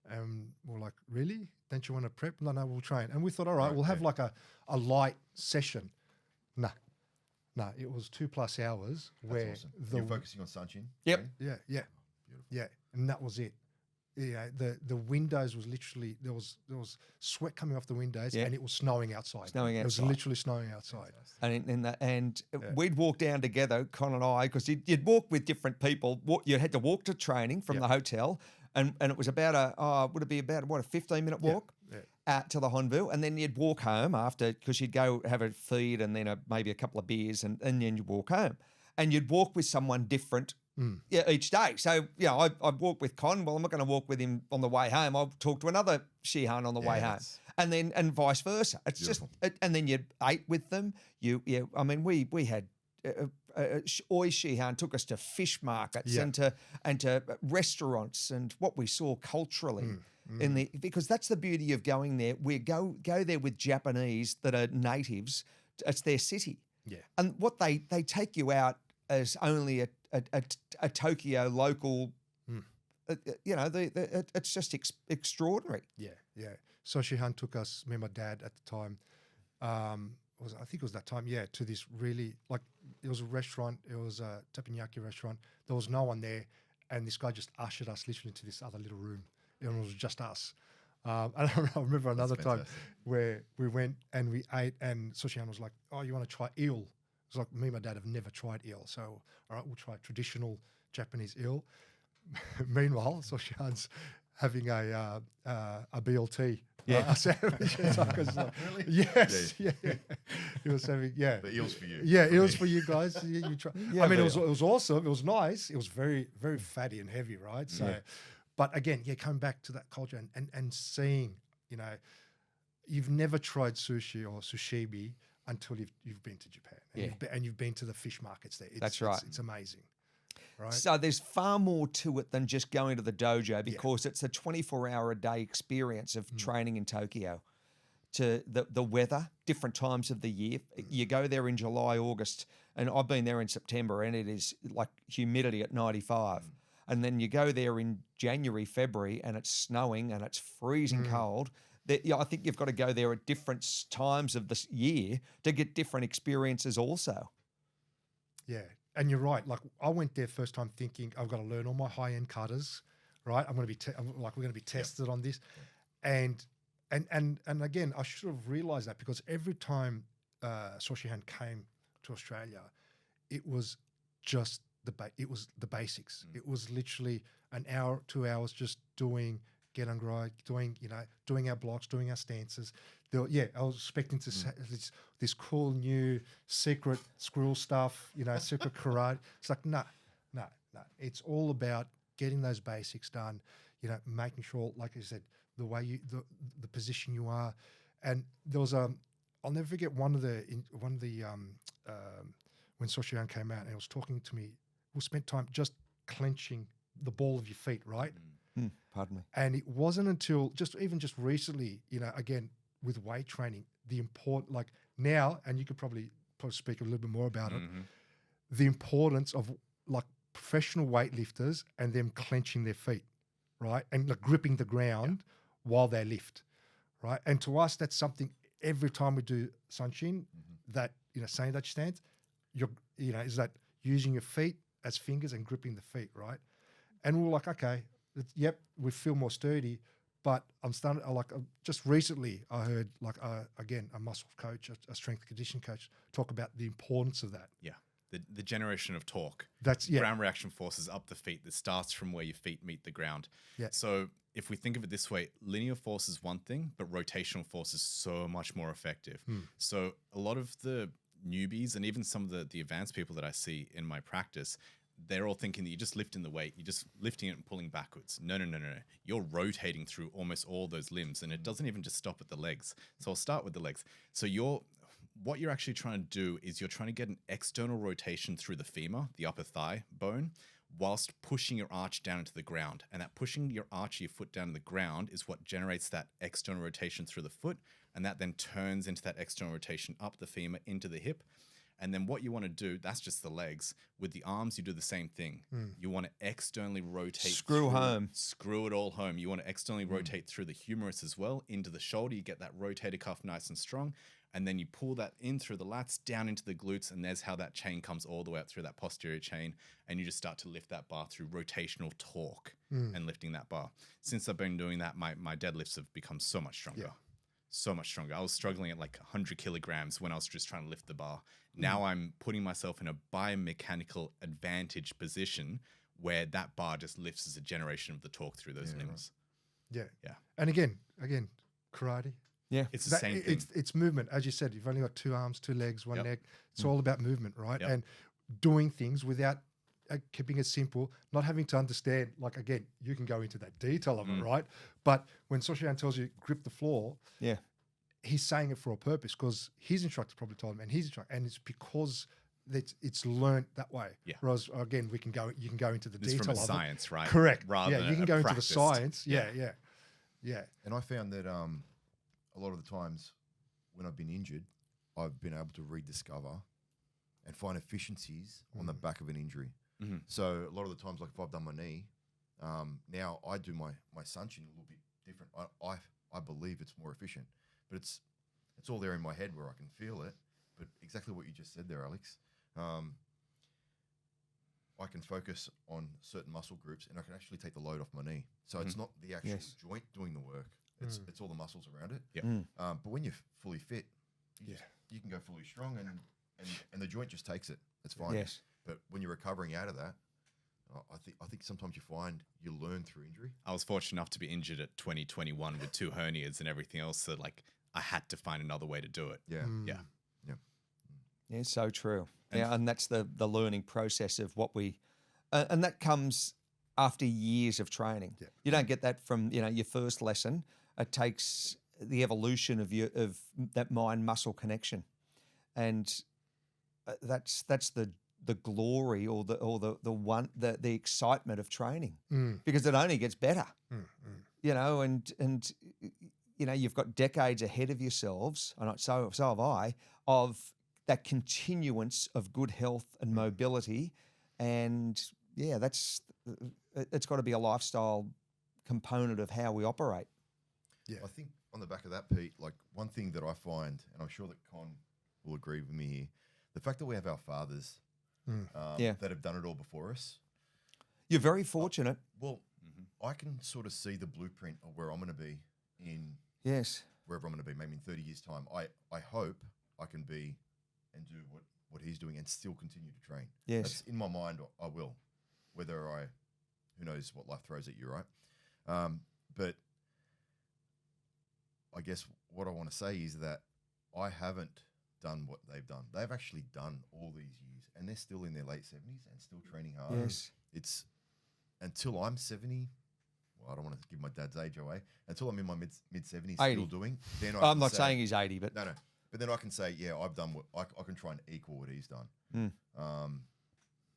And we're like, really? Don't you want to prep? No, we'll train. And we thought, all right, we'll have like a light session. Nah, it was 2+ hours where awesome. You're focusing on Sanchin? Yep. Right? Yeah. Beautiful. Yeah, and that was it. Yeah, the windows was literally there was sweat coming off the windows, and it was snowing outside. It was literally snowing outside. And we'd walk down together, Con and I, because you'd walk with different people. You had to walk to training from the hotel, and it was about a 15-minute walk out to the Honbu, and then you'd walk home after, because you'd go have a feed and then maybe a couple of beers, and then you'd walk home, and you'd walk with someone different. Each day. So, I'd walk with Con. Well, I'm not going to walk with him on the way home. I'll talk to another Shihan on the way home. And vice versa. It's beautiful. And then you ate with them. We had Oi Shihan took us to fish markets and to restaurants, and what we saw culturally because that's the beauty of going there. We go there with Japanese that are natives. It's their city. Yeah. And what they take you out as only a Tokyo local, it's just extraordinary. Yeah. So Shihan took us, me and my dad at the time, I think it was that time, to this really, it was a restaurant, it was a teppanyaki restaurant. There was no one there, and this guy just ushered us literally into this other little room, and it was just us. And I remember another time where we went and we ate, and Shihan was like, "Oh, you want to try eel?" It's like, me and my dad have never tried eel, so all right, we'll try traditional Japanese eel. Meanwhile, Shihan's having a BLT. Yeah. A sandwich. It's like, Really? yes, yeah. He was having, The eels for you. Yeah, for eels me. for you guys. You try. Yeah, I mean, but- it was awesome. It was nice. It was very, very fatty and heavy, right? So, but again, coming back to that culture and seeing, you've never tried sushi or sashimi until you've been to Japan and you've been to the fish markets there. That's right. It's amazing, right? So there's far more to it than just going to the dojo, because it's a 24-hour-a-day experience of training in Tokyo. To the weather, different times of the year. You go there in July, August, and I've been there in September, and it is like humidity at 95. And then you go there in January, February, and it's snowing and it's freezing cold. I think you've got to go there at different times of the year to get different experiences also. Yeah, and you're right. Like, I went there first time thinking I've got to learn all my high-end cutters, right? I'm going to be we're going to be tested on this, and again, I should have realized that, because every time Shihan came to Australia, it was just it was the basics. It was literally an hour, 2 hours just doing get and grind, doing our blocks, doing our stances. I was expecting to say this cool new secret squirrel stuff, secret karate. It's like, no. It's all about getting those basics done, making sure, like I said, the way the position you are. And there was I'll never forget one of the when Shihan came out and he was talking to me, we spent time just clenching the ball of your feet, right? Pardon me. And it wasn't until just recently, again, with weight training, the important, like now, and you could probably speak a little bit more about it, the importance of like professional weightlifters and them clenching their feet, right? And like gripping the ground while they lift, right? And to us, that's something every time we do Sanshin, that, saying that stance, is that using your feet as fingers and gripping the feet, right? And we're like, okay, we feel more sturdy, but I'm starting just recently I heard again, a muscle coach, a strength and conditioning coach talk about the importance of that. Yeah. The generation of torque. That's ground reaction forces up the feet that starts from where your feet meet the ground. Yeah. So if we think of it this way, linear force is one thing, but rotational force is so much more effective. So a lot of the newbies and even some of the advanced people that I see in my practice, they're all thinking that you're just lifting the weight, you're just lifting it and pulling backwards. No. You're rotating through almost all those limbs, and it doesn't even just stop at the legs. So I'll start with the legs. So what you're actually trying to do is you're trying to get an external rotation through the femur, the upper thigh bone, whilst pushing your arch down into the ground. And that pushing your arch of your foot down to the ground is what generates that external rotation through the foot, and that then turns into that external rotation up the femur into the hip. And then what you want to do, that's just the legs. With the arms, you do the same thing. You want to externally rotate. Screw it all home. You want to externally rotate through the humerus as well, into the shoulder. You get that rotator cuff nice and strong. And then you pull that in through the lats, down into the glutes, and there's how that chain comes all the way up through that posterior chain. And you just start to lift that bar through rotational torque and lifting that bar. Since I've been doing that, my deadlifts have become so much stronger. Yeah. So much stronger. I was struggling at like 100 kilograms when I was just trying to lift the bar. Now I'm putting myself in a biomechanical advantage position where that bar just lifts as a generation of the torque through those limbs. Right. Yeah. And again, karate. Yeah. It's the same thing. It's movement. As you said, you've only got 2 arms, 2 legs, 1 neck. It's all about movement, right? Yep. And doing things without keeping it simple, not having to understand, like, again, you can go into that detail of it, right? But when Shihan tells you grip the floor, he's saying it for a purpose, because his instructor probably told him, and it's because it's learned that way. Yeah. Whereas again, you can go into the detail from a of science, it. right? Correct. Rather you can go into the science. Yeah. And I found that a lot of the times when I've been injured, I've been able to rediscover and find efficiencies on the back of an injury. So a lot of the times, like if I've done my knee, now I do my Sanshin a little bit different. I believe it's more efficient, but it's all there in my head where I can feel it. But exactly what you just said there, Alex. I can focus on certain muscle groups and I can actually take the load off my knee. So it's not the actual joint doing the work. It's all the muscles around it. Yeah. But when you're fully fit, you can go fully strong and the joint just takes it. It's fine. Yes. But when you're recovering out of that, I think sometimes you find you learn through injury. I was fortunate enough to be injured at 2021 with 2 hernias and everything else. So like I had to find another way to do it. Yeah. Yeah. Yeah, so true. And that's the learning process of what we, and that comes after years of training. Yeah. You don't get that from your first lesson. It takes the evolution of that mind muscle connection, and that's the glory or the excitement of training because it only gets better. And you've got decades ahead of yourselves, and so have I, of that continuance of good health and mobility, and it's got to be a lifestyle component of how we operate. Yeah, I think on the back of that, Pete, like one thing that I find, and I'm sure that Kon will agree with me here, the fact that we have our fathers that have done it all before us. You're very fortunate. I can sort of see the blueprint of where I'm going to be in wherever I'm going to be, maybe in 30 years' time. I hope I can be and do what he's doing and still continue to train. Yes. That's in my mind, I will. Who knows what life throws at you, right? But I guess what I want to say is that I haven't done what they've done. They've actually done all these years and they're still in their late 70s and still training hard. Yes. It's until I'm 70, well, I don't want to give my dad's age away, until I'm in my mid-70s still doing, then I'm not saying he's 80, but... No. But then I can say, I've done what I can try and equal what he's done.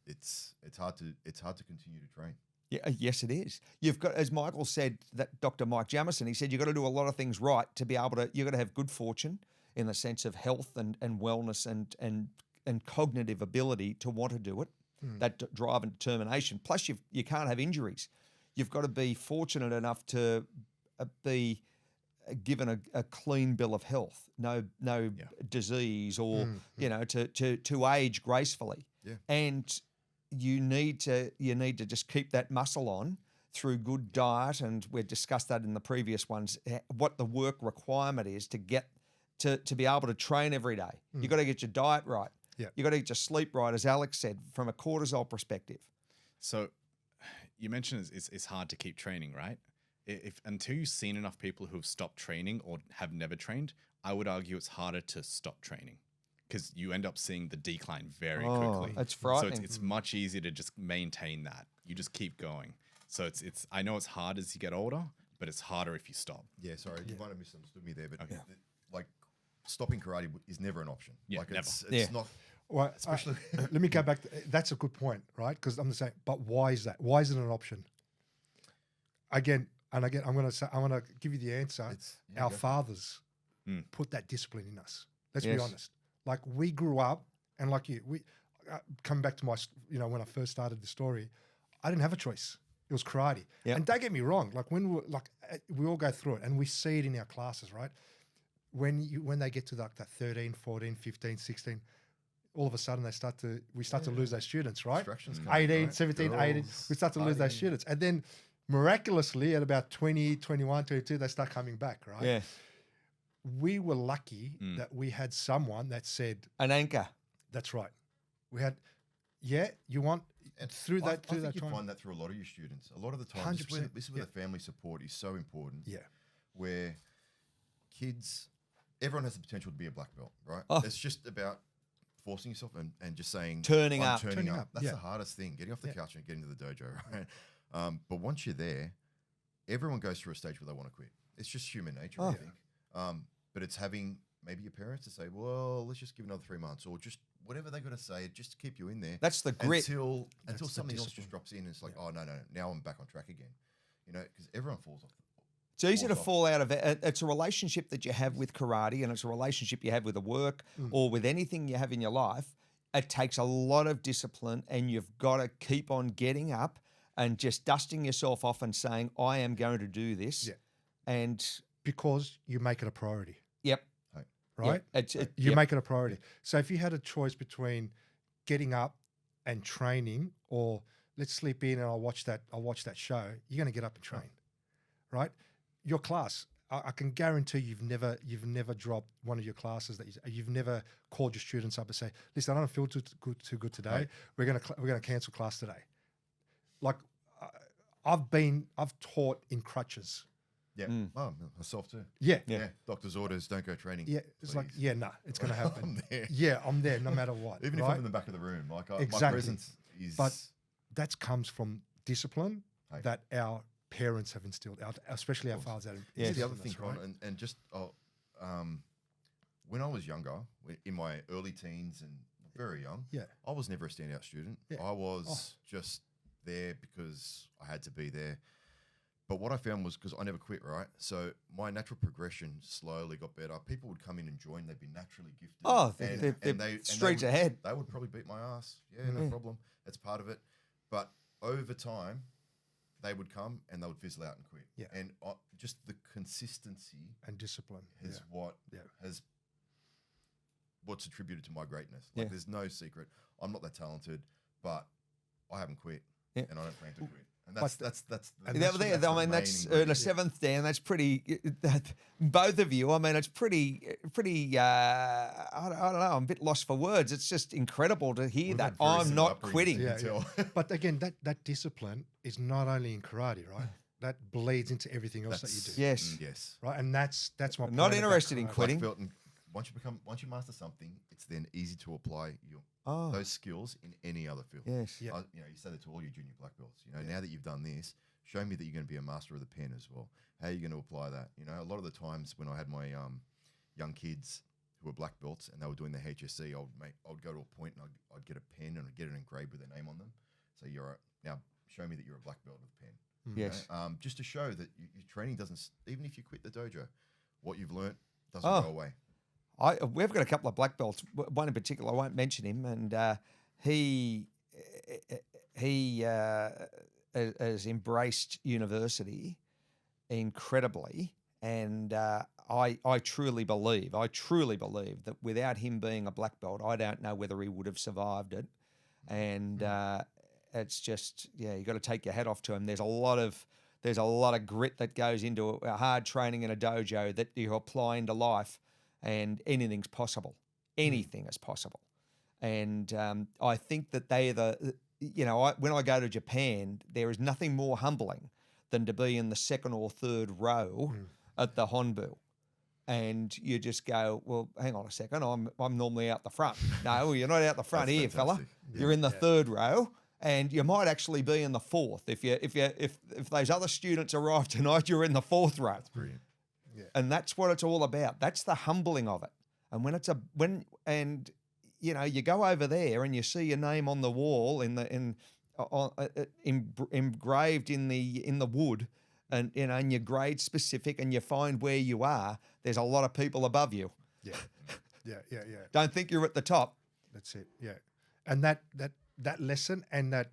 It's hard to continue to train. Yeah, yes, it is. You've got, as Michael said, that Dr. Mike Jamison, he said you've got to do a lot of things right to be able to. You've got to have good fortune in the sense of health and wellness and cognitive ability to want to do it. That drive and determination. Plus, you can't have injuries. You've got to be fortunate enough to be given a clean bill of health, no disease, or to age gracefully. Yeah. And you need to just keep that muscle on through good diet, and we discussed that in the previous ones. What the work requirement is to get to be able to train every day. You got to get your diet right. Yeah. You got to get your sleep right, as Alex said, from a cortisol perspective. So, you mentioned it's hard to keep training, right? If until you've seen enough people who've stopped training or have never trained, I would argue it's harder to stop training because you end up seeing the decline very quickly. That's frightening. So it's much easier to just maintain that. You just keep going. So it's I know it's hard as you get older, but it's harder if you stop. Yeah, sorry, you might have misunderstood me there, but like stopping karate is never an option. Yeah, like never. It's not. Well, Especially, let me go back. That's a good point, right? Because I'm saying, but why is that? Why is it an option? Again, I'm going to give you the answer. Our fathers put that discipline in us. Let's be honest. Like we grew up, and like you, coming back to my, when I first started the story, I didn't have a choice. It was karate. Yep. And don't get me wrong. Like when we all go through it, and we see it in our classes, right? When they get to that 13, 14, 15, 16. All of a sudden, we start to lose those students, right? 18, right? 17, Girls, 18, we start to lose those students. And then miraculously at about 20, 21, 22, they start coming back, right? Yeah. We were lucky that we had someone that said... An anchor. That's right. We had, you want... And through that I think that you time, find that through a lot of your students. A lot of the time, this is where the family support is so important. Yeah. Where kids, everyone has the potential to be a black belt, right? Oh. It's just about forcing yourself and just saying turning up. That's the hardest thing, getting off the couch and getting to the dojo, right? But once you're there, everyone goes through a stage where they want to quit. It's just human nature, I think. But it's having maybe your parents to say, well, let's just give another 3 months, or just whatever they got to say, just to keep you in there. That's the grit. Until something else just drops in and it's like, oh, no, now I'm back on track again. Because everyone falls off. It's easy to fall out of it. It's a relationship that you have with karate, and it's a relationship you have with the work or with anything you have in your life. It takes a lot of discipline, and you've got to keep on getting up and just dusting yourself off and saying, I am going to do this. Yeah. And because you make it a priority. Yep. Right? Yep. You make it a priority. So if you had a choice between getting up and training or let's sleep in and I'll watch that show, you're going to get up and train, right? Your class, I can guarantee you've never dropped one of your classes that you've never called your students up and say, listen, I don't feel too good today. Right. We're gonna cancel class today. Like I've taught in crutches. Yeah. Oh, myself too. Yeah. Yeah. Doctor's orders, don't go training. Yeah, it's like, please. it's going to happen. I'm there. Yeah, I'm there no matter what. Even if right? I'm in the back of the room, like my Exactly. presence is. But that comes from discipline Hey. that our parents have instilled, especially our fathers. Have Here's instilled the other in thing, us, right? Con, and just when I was younger, in my early teens and very young, Yeah. I was never a standout student. Yeah. I was just there because I had to be there. But what I found was, because I never quit, right? So my natural progression slowly got better. People would come in and join. They'd be naturally gifted. Oh, and they're they streets would, ahead. They would probably beat my ass. Yeah, no problem. That's part of it. But over time, they would come and they would fizzle out and quit. Yeah. And just the consistency And discipline. is what's attributed to my greatness. Like, there's no secret. I'm not that talented, but I haven't quit, and I don't plan to quit. And that's I mean, that's the seventh down. That's pretty. Both of you. I mean, it's pretty. I don't know. I'm a bit lost for words. It's just incredible to hear that. I'm not quitting. Yeah. But again, that discipline is not only in karate, right? That bleeds into everything else that you do. Yes. Yes. Right, and that's my point Not about interested in karate. quitting. Black belt, and once you master something, it's then easy to apply those skills in any other field. Yes. Yeah. You say that to all your junior black belts. Now that you've done this, show me that you're going to be a master of the pen as well. How are you going to apply that? A lot of the times when I had my young kids who were black belts and they were doing their HSC, I'd go to a point and I'd get a pen and I'd get it engraved with their name on them. So now show me that you're a black belt with a pen. Yes. Just to show that your training doesn't, even if you quit the dojo, what you've learnt doesn't go away. We've got a couple of black belts. One in particular, I won't mention him, and he has embraced university incredibly, and I truly believe that without him being a black belt, I don't know whether he would have survived it, and it's just you got to take your hat off to him. There's a lot of grit that goes into a hard training in a dojo that you apply into life. And anything's possible. Anything is possible. And I think that when I go to Japan, there is nothing more humbling than to be in the second or third row at the Honbu. And you just go, well, hang on a second, I'm normally out the front. No, you're not out the front here, fella. Yeah. You're in the third row. And you might actually be in the fourth. If those other students arrive tonight, you're in the fourth row. That's brilliant. Yeah. And that's what it's all about. That's the humbling of it. And you go over there and you see your name on the wall engraved in the wood, and and you're grade specific, and you find where you are. There's a lot of people above you. Yeah. Don't think you're at the top. That's it. Yeah. And that lesson and that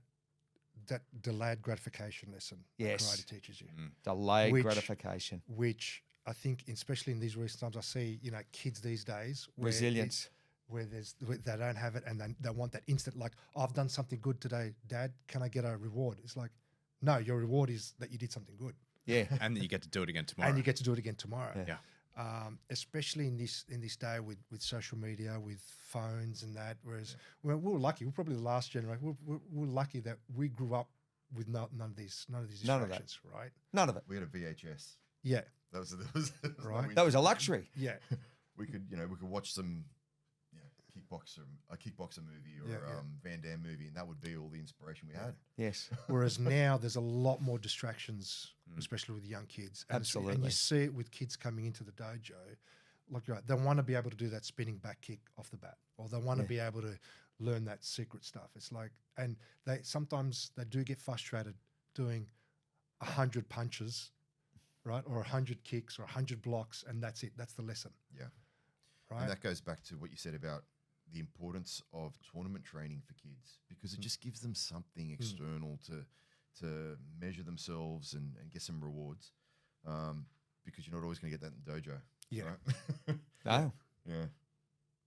delayed gratification lesson Yes. karate teaches you. Delayed gratification. Which I think, especially in these recent times, I see, kids these days. Resilience. Where they don't have it and they want that instant, like, I've done something good today, Dad, can I get a reward? It's like, no, your reward is that you did something good. Yeah. And then you get to do it again tomorrow. And you get to do it again tomorrow. Yeah. Especially in this day with social media, with phones and that. Whereas we were lucky. We're probably the last generation. We're lucky that we grew up with none of these distractions, right? None of it. We had a VHS. Yeah. That was Right. That was a luxury. Yeah. We could watch some kickboxer movie or Van Damme movie, and that would be all the inspiration we had. Yes. Whereas now there's a lot more distractions, especially with young kids. Absolutely. And you see it with kids coming into the dojo. Like, they want to be able to do that spinning back kick off the bat, or they want to be able to learn that secret stuff. It's like, and sometimes they do get frustrated doing 100 punches, right, or 100 kicks or 100 blocks, and that's it. That's the lesson. Yeah. Right. And that goes back to what you said about the importance of tournament training for kids, because it just gives them something external to measure themselves and get some rewards, because you're not always going to get that in the dojo. Yeah. Right? No. Yeah.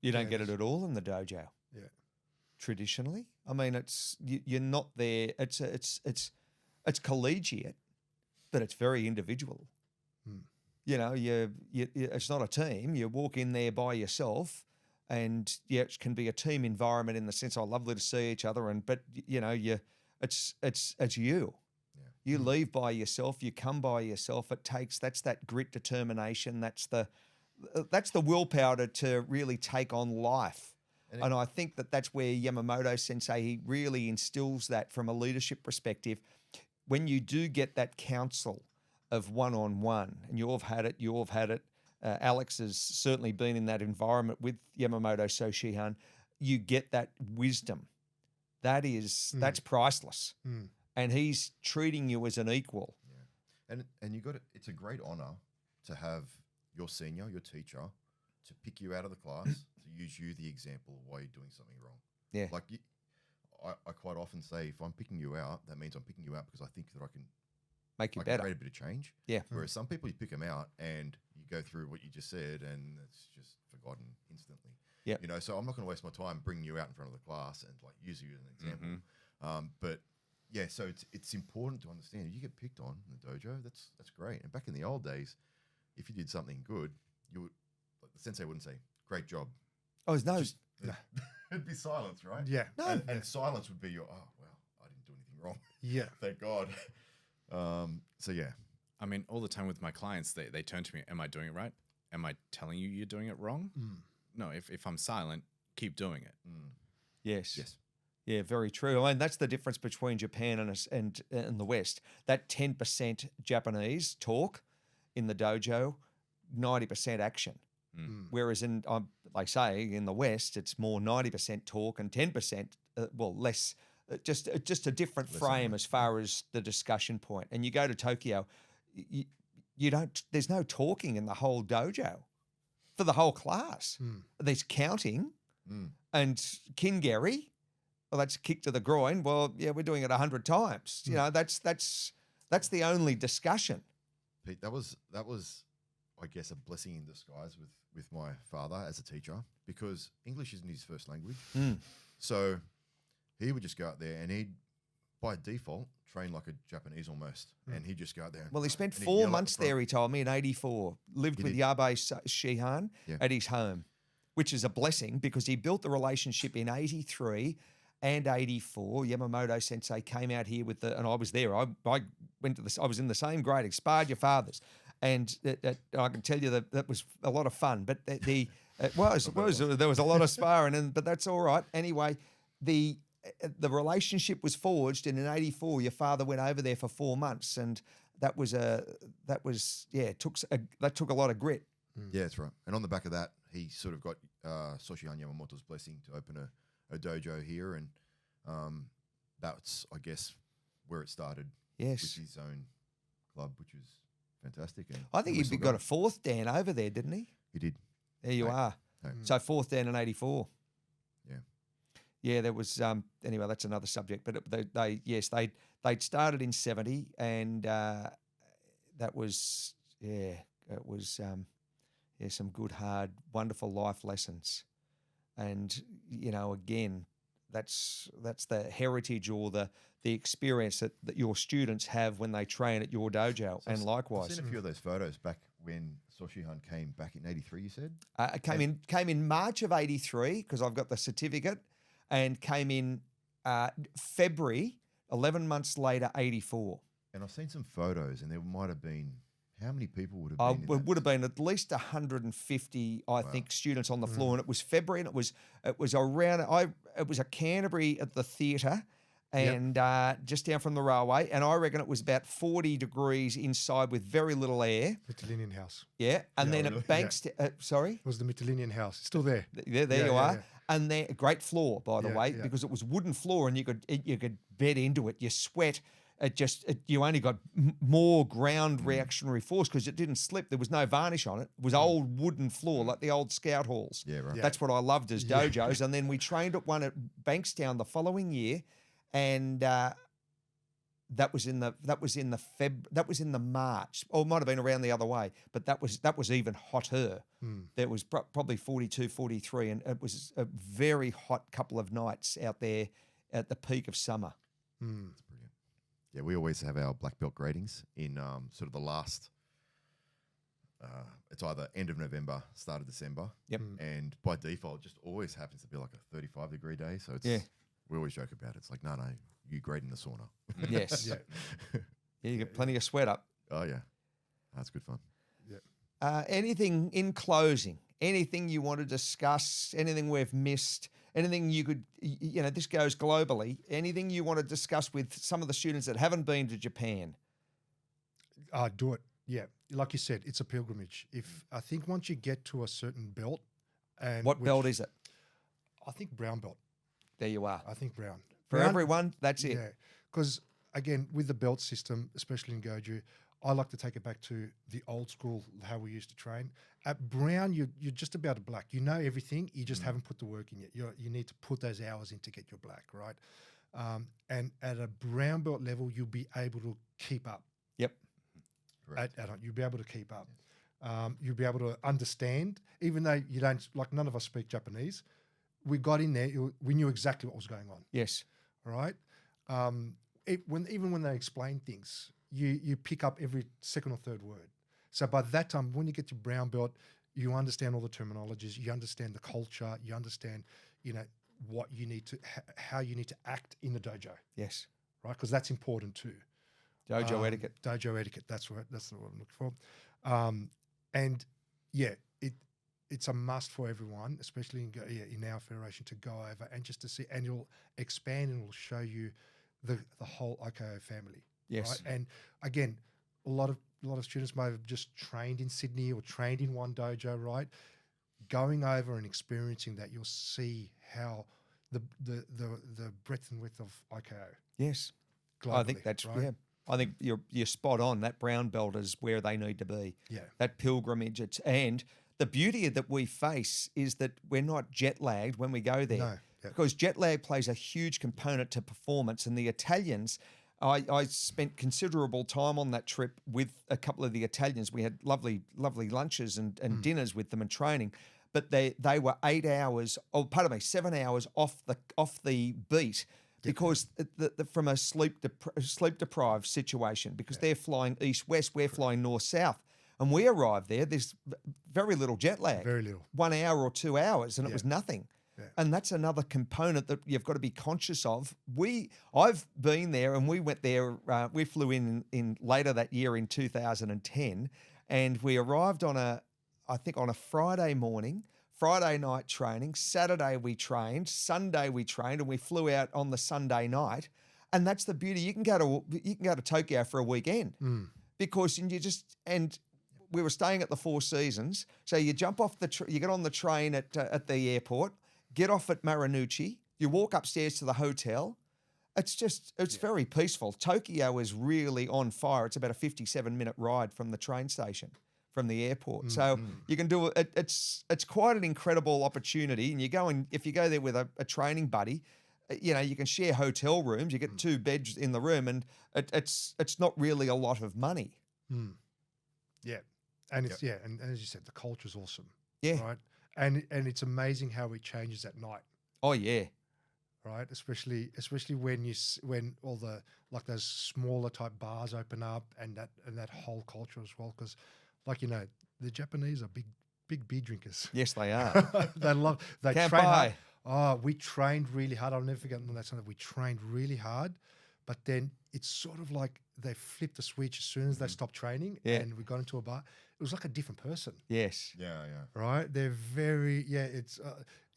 You don't get it at all in the dojo. Yeah. traditionally. I mean, you're not there. It's collegiate, but it's very individual. You know, it's not a team. You walk in there by yourself, and it can be a team environment in the sense lovely to see each other. But you know, it's you. You leave by yourself. You come by yourself. That's that grit, determination. That's the willpower to really take on life. And I think that's where Yamamoto Sensei, he really instills that from a leadership perspective. When you do get that counsel of one-on-one, and you've had it. Alex has certainly been in that environment with Yamamoto Shihan. You get that wisdom. That's priceless. And he's treating you as an equal. Yeah. And you got it. It's a great honor to have your senior, your teacher, to pick you out of the class, to use you the example of why you're doing something wrong. Yeah. Like I quite often say, if I'm picking you out, that means I'm picking you out because I think that I can make you better. Create a bit of change. Yeah. Whereas some people, you pick them out and you go through what you just said and it's just forgotten instantly. Yeah. You know, so I'm not going to waste my time bringing you out in front of the class and like use you as an example. But yeah, so it's important to understand if you get picked on in the dojo, that's great. And back in the old days, if you did something good, you would, like the sensei wouldn't say, "Great job." Oh, no. It'd be silence, right? Yeah. No. And silence would be your, oh, well, I didn't do anything wrong. Yeah. Thank God. So yeah. I mean, all the time with my clients, they turn to me, am I doing it right? Am I telling you you're doing it wrong? No, if I'm silent, keep doing it. Yes. Yes. Yeah, very true. I mean, that's the difference between Japan and the West. That 10% Japanese talk in the dojo, 90% action. Whereas like say, in the West, it's more 90% talk and 10%, less, just a different frame as far as the discussion point. And you go to Tokyo, there's no talking in the whole dojo for the whole class. There's counting and kingeri. Well, that's a kick to the groin. Well, yeah, we're doing it 100 times. You know, that's the only discussion. Pete, that was, I guess, a blessing in disguise with my father as a teacher, because English isn't his first language. So he would just go out there and he'd, by default, train like a Japanese almost. And he'd just go out there. Well, he spent 4 months there, he told me, in 84. Lived with Yabe Shihan at his home, which is a blessing because he built the relationship in 83 and 84. Yamamoto Sensei came out here and I was there. I went to I was in the same grade, expired your father's. And I can tell you that was a lot of fun, but there was a lot of sparring, but that's all right. Anyway, the relationship was forged, and in 84, your father went over there for 4 months, and that took a lot of grit. Yeah, that's right. And on the back of that, he sort of got Shihan Yamamoto's blessing to open a dojo here, and that's, I guess, where it started. Yes, with his own club, which was fantastic. And I think he got a fourth Dan over there, didn't he? He did. There you are. So fourth Dan in 84. Yeah. Yeah, there was anyway, that's another subject. But they'd started in 70, and that was some good, hard, wonderful life lessons. And you know, again, that's the heritage or the experience that your students have when they train at your dojo, and likewise. I've seen a few of those photos back when Shihan came back in 83, you said? It came in March of 83, because I've got the certificate, and came in February, 11 months later, 84. And I've seen some photos, and there might have been, how many people would have been? It would have been at least 150, I think, students on the floor, and it was February, and it was around. It was at Canterbury at the theatre, and just down from the railway, and I reckon it was about 40 degrees inside with very little air. Mytilinian House. Yeah, and then it banks. Sorry, it was the Mytilinian House. It's still there. There you are. And there, a great floor, by the way, because it was wooden floor, and you could bed into it. You sweat. You only got more ground reactionary force because it didn't slip. There was no varnish on it. It was old wooden floor, like the old scout halls. Yeah, right. That's what I loved as dojos. And then we trained at one at Bankstown the following year, and that was in the March, or it might have been around the other way, but that was even hotter. There was probably 42, 43, and it was a very hot couple of nights out there at the peak of summer. That's brilliant. Yeah, we always have our black belt gradings in sort of the last. It's either end of November, start of December. Yep. And by default, it just always happens to be like a 35-degree day. So it's we always joke about it. It's like, no, you grade in the sauna. Yes. Yeah. You get plenty of sweat up. Oh yeah, that's good fun. Yeah. Anything in closing? Anything you want to discuss? Anything we've missed? Anything you could, this goes globally. Anything you want to discuss with some of the students that haven't been to Japan? Do it. Yeah. Like you said, it's a pilgrimage. I think once you get to a certain belt, and What belt is it? I think brown belt. There you are. I think brown. For Brown- everyone, that's it. Yeah, because again, with the belt system, especially in Goju, I like to take it back to the old school, how we used to train. At brown, you're just about a black. You know everything. You just haven't put the work in yet. You need to put those hours in to get your black, right? And at a brown belt level, you'll be able to keep up. Yep. Correct. You'll be able to keep up. You'll be able to understand, even though you don't, like none of us speak Japanese. We got in there, we knew exactly what was going on. Yes. All right. Even when they explain things, you pick up every second or third word. So by that time, when you get to brown belt, you understand all the terminologies, you understand the culture, you understand, what you need to, how you need to act in the dojo, Yes. right? Because that's important too. Dojo etiquette. Dojo etiquette. That's the word I'm looking for. And yeah, it's a must for everyone, especially in our federation, to go over and just to see, and it'll expand and it'll show you the whole IKO family. Yes. Right? And again, a lot of students may have just trained in Sydney or trained in one dojo, right? Going over and experiencing that, you'll see how the breadth and width of IKO. Yes. Globally, I think that's right? I think you're spot on. That brown belt is where they need to be. Yeah. That pilgrimage. And the beauty that we face is that we're not jet lagged when we go there. No. Yeah. Because jet lag plays a huge component to performance. And the Italians, I spent considerable time on that trip with a couple of the Italians. We had lovely lunches and dinners with them and training. But they were 7 hours off the beat. Because from a sleep deprived situation, because they're flying east-west, we're flying north-south. And we arrived there, there's very little jet lag. Very little. 1 hour or 2 hours, and it was nothing. Yeah. And that's another component that you've got to be conscious of. I've been there, and we went there, we flew in later that year in 2010, and we arrived on a Friday morning. Friday night training, Saturday we trained, Sunday we trained, and we flew out on the Sunday night. And that's the beauty. You can go to Tokyo for a weekend because and we were staying at the Four Seasons. So you jump off you get on the train at the airport, get off at Marunouchi, you walk upstairs to the hotel. It's very peaceful. Tokyo is really on fire. It's about a 57-minute ride from the train station, from the airport. So you can do it. It's quite an incredible opportunity. And if you go there with a training buddy, you can share hotel rooms. You get 2 beds in the room, and it's not really a lot of money. Yeah. And it's and as you said, the culture's awesome. Yeah. Right. And it's amazing how it changes at night. Oh yeah. Right. Especially when all the those smaller type bars open up, and that whole culture as well. Because the Japanese are big beer drinkers. Yes, they are. They Can't train buy. hard. We trained really hard. I'll never forget when we trained really hard, but then it's sort of like they flipped the switch as soon as they stopped training and we got into a bar. It was like a different person. Yes. Yeah. Right? They're very it's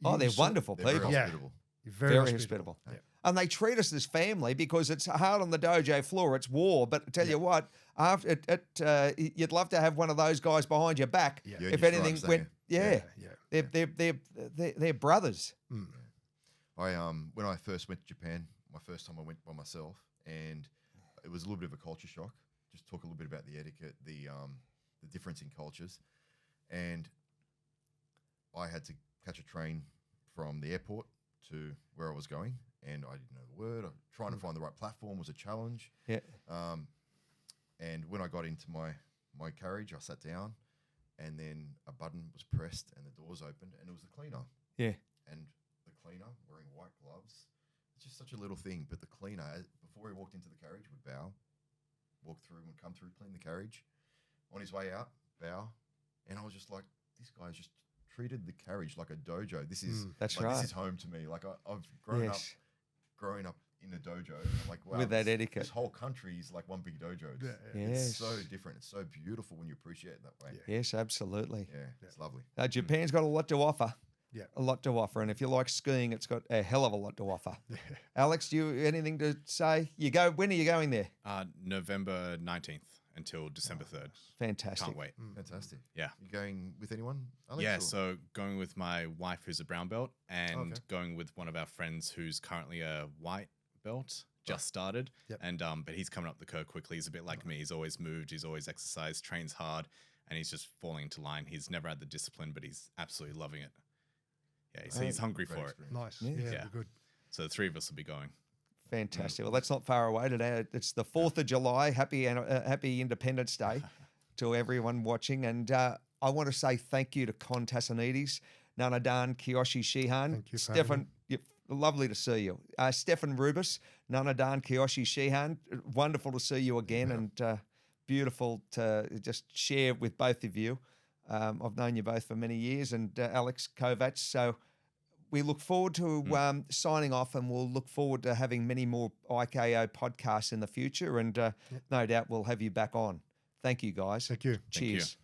They're wonderful They're people. very hospitable. very hospitable. Yeah. And they treat us as family because it's hard on the dojo floor. It's war. But I tell you what, after you'd love to have one of those guys behind your back. Yeah. You If earn your anything stripes, don't went, they're brothers. When I first went to Japan, my first time I went by myself, and it was a little bit of a culture shock. Just talk a little bit about the etiquette, the difference in cultures, and I had to catch a train from the airport to where I was going, and I didn't know the word. Trying to find the right platform was a challenge. Yeah. And when I got into my carriage, I sat down, and then a button was pressed, and the doors opened, and it was the cleaner. Yeah. And the cleaner wearing white gloves. It's just such a little thing, but the cleaner, before he walked into the carriage, would bow, walk through, would come through, clean the carriage. On his way out, bow, and I was just like, this guy's just treated the carriage like a dojo. This is That's like, right. This is home to me. Like I've grown up in a dojo. And I'm like, wow, With that etiquette. This whole country is like one big dojo. It's so different. It's so beautiful when you appreciate it that way. Yes, absolutely. Yeah, it's lovely. Japan's got a lot to offer. Yeah. A lot to offer. And if you like skiing, it's got a hell of a lot to offer. Alex, do you anything to say? When are you going there? November 19th until December 3rd. Fantastic. Can't wait. Fantastic. Yeah. You going with anyone, Alex? Yeah, or- so going with my wife who's a brown belt and going with one of our friends who's currently a white belt, just started. Yep. And but he's coming up the curve quickly. He's a bit like me. He's always moved, he's always exercised, trains hard, and he's just falling into line. He's never had the discipline, but he's absolutely loving it. Yeah, so he's hungry for it. Nice. Yeah. Yeah, good. So the three of us will be going. Fantastic. Well, that's not far away today. It's the 4th of July. Happy Independence Day to everyone watching. And I want to say thank you to Kon Tsanidis, Nanadan, Kyoshi, Shihan. Thank you for Stefan, lovely to see you. Stefan Roubas, Nanadan, Kyoshi, Shihan. Wonderful to see you again and beautiful to just share with both of you. I've known you both for many years, and Alex Kovats. So we look forward to signing off, and we'll look forward to having many more IKO podcasts in the future. And no doubt we'll have you back on. Thank you, guys. Thank you. Cheers.